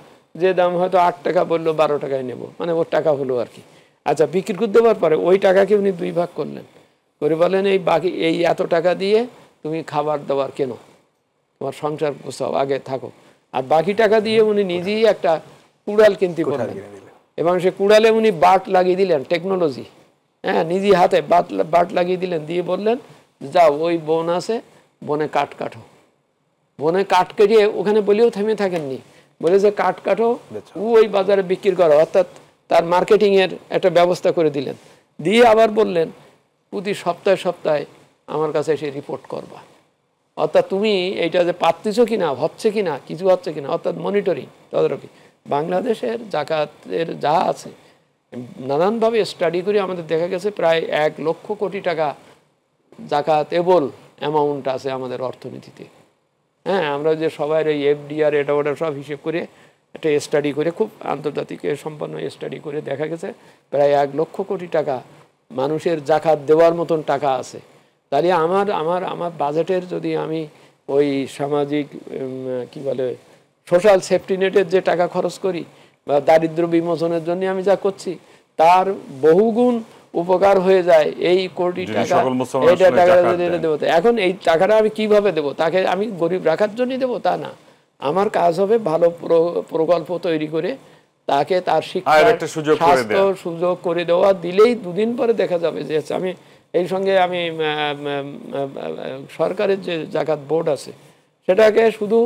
C: যে দাম হয়তো 8 টাকা বললো 12 টাকায় নেব, মানে ওর টাকা হলো আর কি। আচ্ছা, বিক্রি করে দেওয়ার পরে ওই টাকাকে উনি 2 ভাগ করলেন, করে বলেন এই বাকি এই এত টাকা দিয়ে তুমি খাবার দাবার কেনো, তোমার সংসার গোছাও, আগে থাকো। আর বাকি টাকা দিয়ে উনি নিজেই একটা কুড়াল কিনতে করলেন, এবং সে কুড়ালে উনি বাট লাগিয়ে দিলেন, টেকনোলজি, হ্যাঁ, নিজে হাতে বাট লাগিয়ে দিলেন, দিয়ে বললেন যাও ওই বন আছে, বনে কাঠ কাটো। বনে কাঠ কেটে ওখানে বলেও থেমে থাকেননি, বলে যে কাঠ কাটো ওই বাজারে বিক্রি করো, অর্থাৎ তার মার্কেটিং এর একটা ব্যবস্থা করে দিলেন। দিয়ে আবার বললেন প্রতি সপ্তাহে সপ্তাহে আমার কাছে এসে রিপোর্ট করবা, অর্থাৎ তুমি এইটা যে পাচ্ছ কিনা, হচ্ছে কিনা, কিছু হচ্ছে কিনা, অর্থাৎ মনিটরিং, তদারকি। বাংলাদেশের জাকাতের যা আছে নানানভাবে স্টাডি করে আমাদের দেখা গেছে প্রায় 1 লক্ষ কোটি টাকা জাকাত এবল অ্যামাউন্ট আছে আমাদের অর্থনীতিতে। হ্যাঁ, আমরা যে সবাই এই এফডিআর এটা ওটা সব হিসেব করে একটা স্টাডি করে, খুব আন্তর্জাতিক সম্পন্ন স্টাডি করে দেখা গেছে প্রায় 1 লক্ষ কোটি টাকা মানুষের জাকাত দেওয়ার মতন টাকা আছে। তাহলে আমার বাজেটের যদি আমি ওই সামাজিক কি বলে সোশ্যাল সেফটি নেটের যে টাকা খরচ করি বা দারিদ্র বিমোচনের জন্য আমি যা করছি, তার বহুগুণ উপকার হয়ে যায় এই কোটি টাকা, এইটা টাকা যদি দেবো। এখন এই টাকাটা আমি কিভাবে দেবো? তাকে আমি গরিব রাখার জন্যই দেবো তা না, আমার কাজ হবে ভালো প্রকল্প তৈরি করে তাকে তার শিক্ষা স্বাস্থ্য সুযোগ করে দেওয়া। দিলেই 2 দিন পরে দেখা যাবে যে আমি এই সঙ্গে আমি সরকারের যে জাকাত বোর্ড আছে সেটাকে শুধু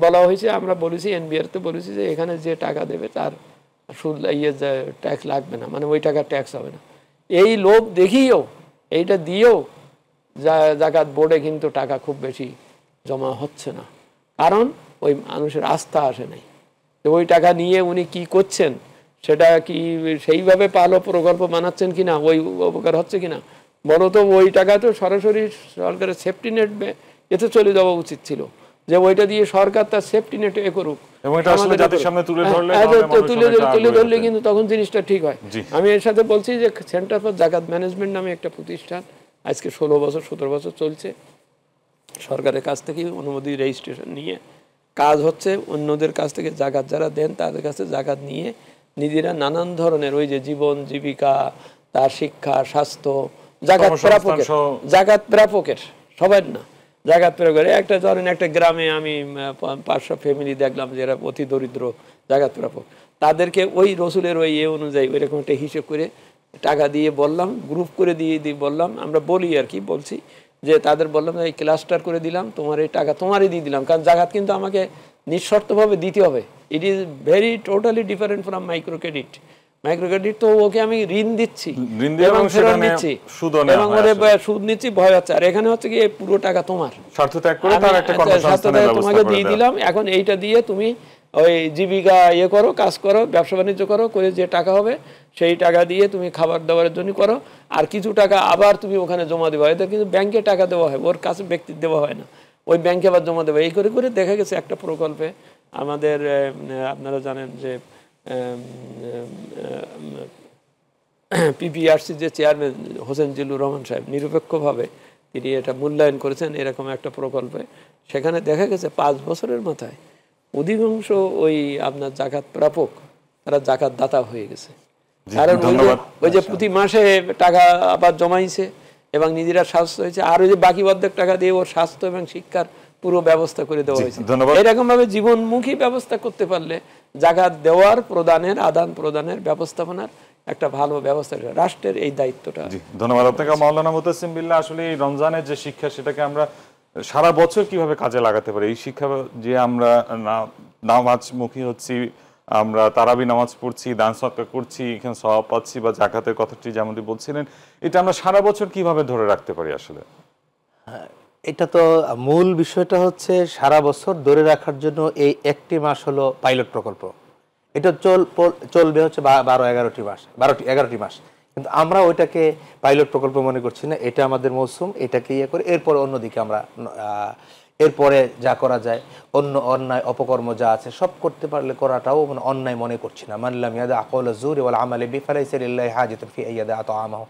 C: বলা হয়েছে, আমরা বলেছি এনবিআরতে বলেছি যে এখানে যে টাকা দেবে তার সুদ ট্যাক্স লাগবে না, মানে ওই টাকা ট্যাক্স হবে না। এই লোভ দেখিয়েও এইটা দিয়েও জাকাত বোর্ডে কিন্তু টাকা খুব বেশি জমা হচ্ছে না, কারণ ওই মানুষের আস্থা আসে নাই। তো ওই টাকা নিয়ে উনি কি করছেন, সেটা কি সেইভাবে ভালো প্রকল্প বানাচ্ছেন কিনা, ওই উপকার হচ্ছে কিনা, বলো তো ওই টাকা তো সরাসরি সরকারের সেফটি নেট এতে চলে যাওয়া উচিত ছিল, যে ওইটা দিয়ে সরকার তার সেফটি নেট এ করুক, তুলে ধরলে কিন্তু তখন জিনিসটা ঠিক হয়। আমি এর সাথে বলছি যে সেন্টার ফর জাকাত ম্যানেজমেন্ট নামে একটা প্রতিষ্ঠান আজকে 16 বছর 17 বছর চলছে, সরকারের কাছ থেকে অনুমতি রেজিস্ট্রেশন নিয়ে কাজ হচ্ছে, অন্যদের কাছ থেকে জাকাত যারা দেন তাদের কাছে জাকাত নিয়ে নিজেরা নানান ধরনের ওই যে জীবন জীবিকা, তার শিক্ষা, স্বাস্থ্য, জাকাত প্রাপকের সবার না, জাকাত প্রাপকের একটা ধরেন একটা গ্রামে আমি 500 ফ্যামিলি দেখলাম যারা অতি দরিদ্র জাকাত প্রাপক, তাদেরকে ওই রসুলের ওই অনুযায়ী ওই রকম একটা হিসেব করে টাকা দিয়ে বললাম, গ্রুপ করে দিয়ে বললাম, আমরা বলি আর কি বলছি যে তাদের বললাম এই ক্লাস্টার করে দিলাম, তোমার এই টাকা তোমারই দিয়ে দিলাম, কারণ জাকাত কিন্তু আমাকে নিঃশর্তভাবে দিতে হবে। It is very totally different from micro credit. Micro credit তো ওকে আমি ঋণ দিচ্ছি এবং ফেরত নিচ্ছি এবং ওরে সুদ নিচ্ছি, ভয় হচ্ছে। আর এখানে হচ্ছে কি পুরো টাকা তোমার, স্বার্থ ত্যাগ করে তার একটা কর্মসংস্থানের ব্যবস্থা তোমাকে দিয়ে দিলাম, এখন এইটা দিয়ে তুমি ওই জীবিকা করো, কাজ করো, ব্যবসা বাণিজ্য করো, করে যে টাকা হবে সেই টাকা দিয়ে তুমি খাবার দাবারের জন্য করো, আর কিছু টাকা আবার তুমি ওখানে জমা দেওয়া হয়। এটা কিন্তু ব্যাংকে টাকা দেওয়া হয়, ওর কাছে ব্যক্তির দেওয়া হয় না, ওই ব্যাংকে আবার জমা দেওয়া। এই করে করে দেখা গেছে একটা প্রকল্পে আমাদের আপনারা জানেন যে পিপিআরসি যে চেয়ারম্যান হোসেন জিল্লুর রহমান সাহেব নিরপেক্ষভাবে তিনি এটা মূল্যায়ন করেছেন এরকম একটা প্রকল্পে। সেখানে দেখা গেছে 5 বছরের মাথায় অধিকাংশ ওই আপনার জাকাত প্রাপক তারা জাকাত দাতা হয়ে গেছে। কারণ ওই যে প্রতি মাসে টাকা আবার জমাইছে এবং নিজেরা স্বাস্থ্য হয়েছে, আর ওই যে বাকি অর্ধেক টাকা দিয়ে ওর স্বাস্থ্য এবং শিক্ষার পুরো ব্যবস্থা করে দেওয়া হয়েছে। এরকম ভাবে জীবনমুখী ব্যবস্থা করতে পারলে জাকাত দেওয়ার, প্রদানের, আদান প্রদানের, ব্যবস্থাপনার একটা ভালো ব্যবস্থা, রাষ্ট্রের এই দায়িত্বটা।
A: ধন্যবাদ আপনাকে মাওলানা মুতাসিম বিল্লাহ। আসলে এই রমজানের যে শিক্ষা, সেটাকে আমরা সারা বছর কিভাবে কাজে লাগাতে পারি, এই শিক্ষা যে আমরা নামাজমুখী হচ্ছি, আমরা তারাবি নামাজ পড়ছি, দান সদকা করছি, এখানে সওয়াব পাচ্ছি, বা জাকাতের কথাটি যেমনটি বলছিলেন, এটা আমরা সারা বছর কিভাবে ধরে রাখতে পারি আসলে?
B: এটা তো মূল বিষয়টা হচ্ছে সারা বছর ধরে রাখার জন্য এই একটি মাস হলো পাইলট প্রকল্প। এটা চলবে হচ্ছে 12-11টি মাস, 11টি মাস। কিন্তু আমরা ওইটাকে পাইলট প্রকল্প মনে করছি না, এটা আমাদের মৌসুম, এটাকে ইয়ে করে এরপরে অন্যদিকে আমরা এরপরে যা করা যায়, অন্য অন্যায় অপকর্ম যা আছে সব করতে পারলে করাটাও মানে অন্যায় মনে করছি না। মানলাম ইয়াদা আকাউল জুরি ওয়াল আমালি বিফালাইসা লিল্লাহি হাজাতুন ফি আইয়াদা আতাআমাহু,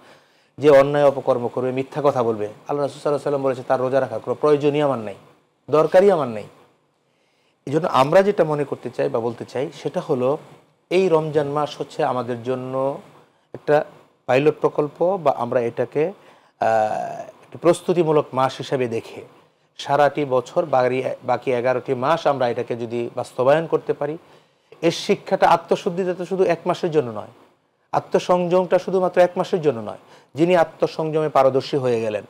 B: যে অন্যায় অপকর্ম করবে, মিথ্যা কথা বলবে, আল্লাহ রাসূল সাল্লাল্লাহু আলাইহি ওয়াসাল্লাম বলেছে তার রোজা রাখার কোনো প্রয়োজনই আমার নাই, দরকারই আমার নেই। এই জন্য আমরা যেটা মনে করতে চাই বা বলতে চাই সেটা হলো এই রমজান মাস হচ্ছে আমাদের জন্য একটা পাইলট প্রকল্প, বা আমরা এটাকে একটি প্রস্তুতিমূলক মাস হিসাবে দেখে সারাটি বছর বাকি 11টি মাস আমরা এটাকে যদি বাস্তবায়ন করতে পারি, এর শিক্ষাটা আত্মশুদ্ধিটা তো শুধু 1 মাসের জন্য নয়, আত্মসংযমটা শুধুমাত্র 1 মাসের জন্য নয়। যিনি আত্মসংযমে পারদর্শী হয়ে গেলেন,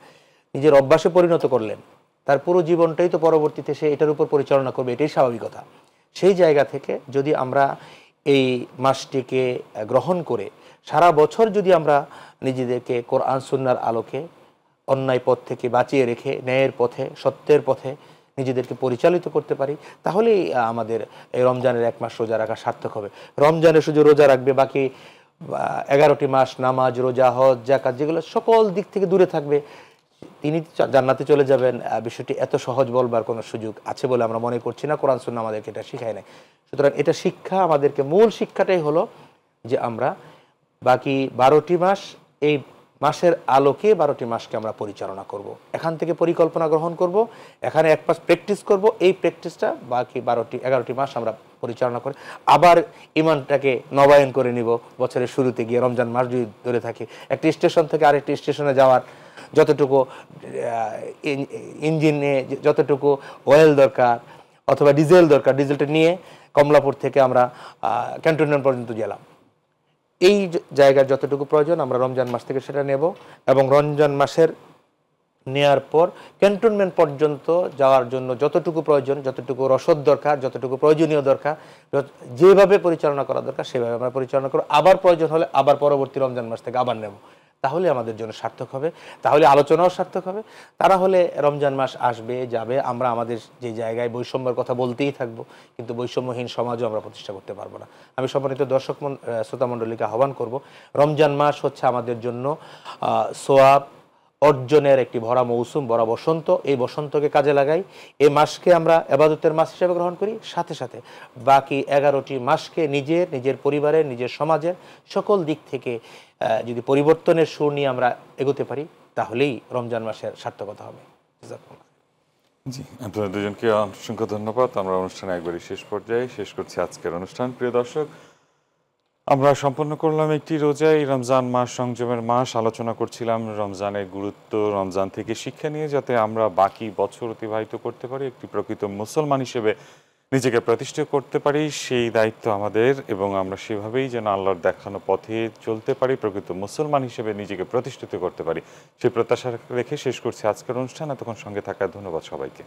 B: নিজের অভ্যাসে পরিণত করলেন, তার পুরো জীবনটাই তো পরবর্তীতে সে এটার উপর পরিচালনা করবে, এটাই স্বাভাবিকতা। সেই জায়গা থেকে যদি আমরা এই মাসটিকে গ্রহণ করে সারা বছর যদি আমরা নিজেদেরকে কোরআন সুন্নাহর আলোকে অন্যায় পথ থেকে বাঁচিয়ে রেখে ন্যায়ের পথে, সত্যের পথে নিজেদেরকে পরিচালিত করতে পারি, তাহলেই আমাদের এই রমজানের 1 মাস রোজা রাখা সার্থক হবে। রমজানে শুধু রোজা রাখবে, বাকি 11টি মাস নামাজ, রোজা, হজ, যাকাত যেগুলো সকল দিক থেকে দূরে থাকবে, তিনি জান্নাতে চলে যাবেন। বিষয়টি এত সহজ বলবার কোনো সুযোগ আছে বলে আমরা মনে করছি না, কোরআন সুন্নাহ আমাদেরকে এটা শিখায় নাই। সুতরাং এটা শিক্ষা, আমাদেরকে মূল শিক্ষাটাই হলো যে আমরা বাকি 12টি মাস এই মাসের আলোকে 12টি মাসকে আমরা পরিচালনা করব, এখান থেকে পরিকল্পনা গ্রহণ করব, এখানে 1 মাস প্র্যাকটিস করব, এই প্র্যাকটিসটা বাকি 11টি মাস আমরা পরিচালনা করে আবার ইমানটাকে নবায়ন করে নিব। বছরের শুরুতে গিয়ে রমজান মাস যদি ধরে থাকি, একটি স্টেশন থেকে আরেকটি স্টেশনে যাওয়ার যতটুকু ইঞ্জিনে যতটুকু অয়েল দরকার অথবা ডিজেল দরকার, ডিজেলটা নিয়ে কমলাপুর থেকে আমরা ক্যান্টনমেন্ট পর্যন্ত গেলাম, এই জায়গার যতটুকু প্রয়োজন আমরা রমজান মাস থেকে সেটা নেব, এবং রমজান মাসের নেয়ার পর ক্যান্টনমেন্ট পর্যন্ত যাওয়ার জন্য যতটুকু প্রয়োজন, যতটুকু রসদ দরকার, যতটুকু প্রয়োজনীয় দরকার, যেভাবে পরিচালনা করা দরকার সেভাবে আমরা পরিচালনা করব। আবার প্রয়োজন হলে আবার পরবর্তী রমজান মাস থেকে আবার নেব, তাহলে আমাদের জন্য সার্থক হবে, তাহলে আলোচনাও সার্থক হবে। তারা হলে রমজান মাস আসবে যাবে, আমরা আমাদের যে জায়গায় বৈষম্যের কথা বলতেই থাকবো, কিন্তু বৈষম্যহীন সমাজও আমরা প্রতিষ্ঠা করতে পারবো না। আমি সম্মানিত দর্শক শ্রোতা মণ্ডলীকে আহ্বান করব, রমজান মাস হচ্ছে আমাদের জন্য সোয়াব অর্জনের একটি ভরা মৌসুম, ভরা বসন্ত। এই বসন্তকে কাজে লাগাই, এই মাসকে আমরা ইবাদতের মাস হিসেবে গ্রহণ করি, সাথে সাথে বাকি 11টি মাসকে নিজের পরিবারের, নিজের সমাজের সকল দিক থেকে যদি পরিবর্তনের সুর নিয়ে আমরা এগোতে পারি, তাহলেই রমজান মাসের সার্থকতা হবে।
A: জি, আপনাদের দুজনকে অসংখ্য ধন্যবাদ। আমরা অনুষ্ঠানে একবারই শেষ পর্যায়ে শেষ করছি আজকের অনুষ্ঠান। প্রিয় দর্শক, আমরা সম্পন্ন করলাম একটি রোজা, এই রমজান মাস সংযমের মাস। আলোচনা করছিলাম রমজানের গুরুত্ব, রমজান থেকে শিক্ষা নিয়ে যাতে আমরা বাকি বছর অতিবাহিত করতে পারি, একটি প্রকৃত মুসলমান হিসেবে নিজেকে প্রতিষ্ঠিত করতে পারি, সেই দায়িত্ব আমাদের, এবং আমরা সেভাবেই যেন আল্লাহর দেখানো পথে চলতে পারি, প্রকৃত মুসলমান হিসেবে নিজেকে প্রতিষ্ঠিত করতে পারি, সেই প্রত্যাশা রেখে শেষ করছি আজকের অনুষ্ঠান। এতক্ষণ সঙ্গে থাকার ধন্যবাদ সবাইকে।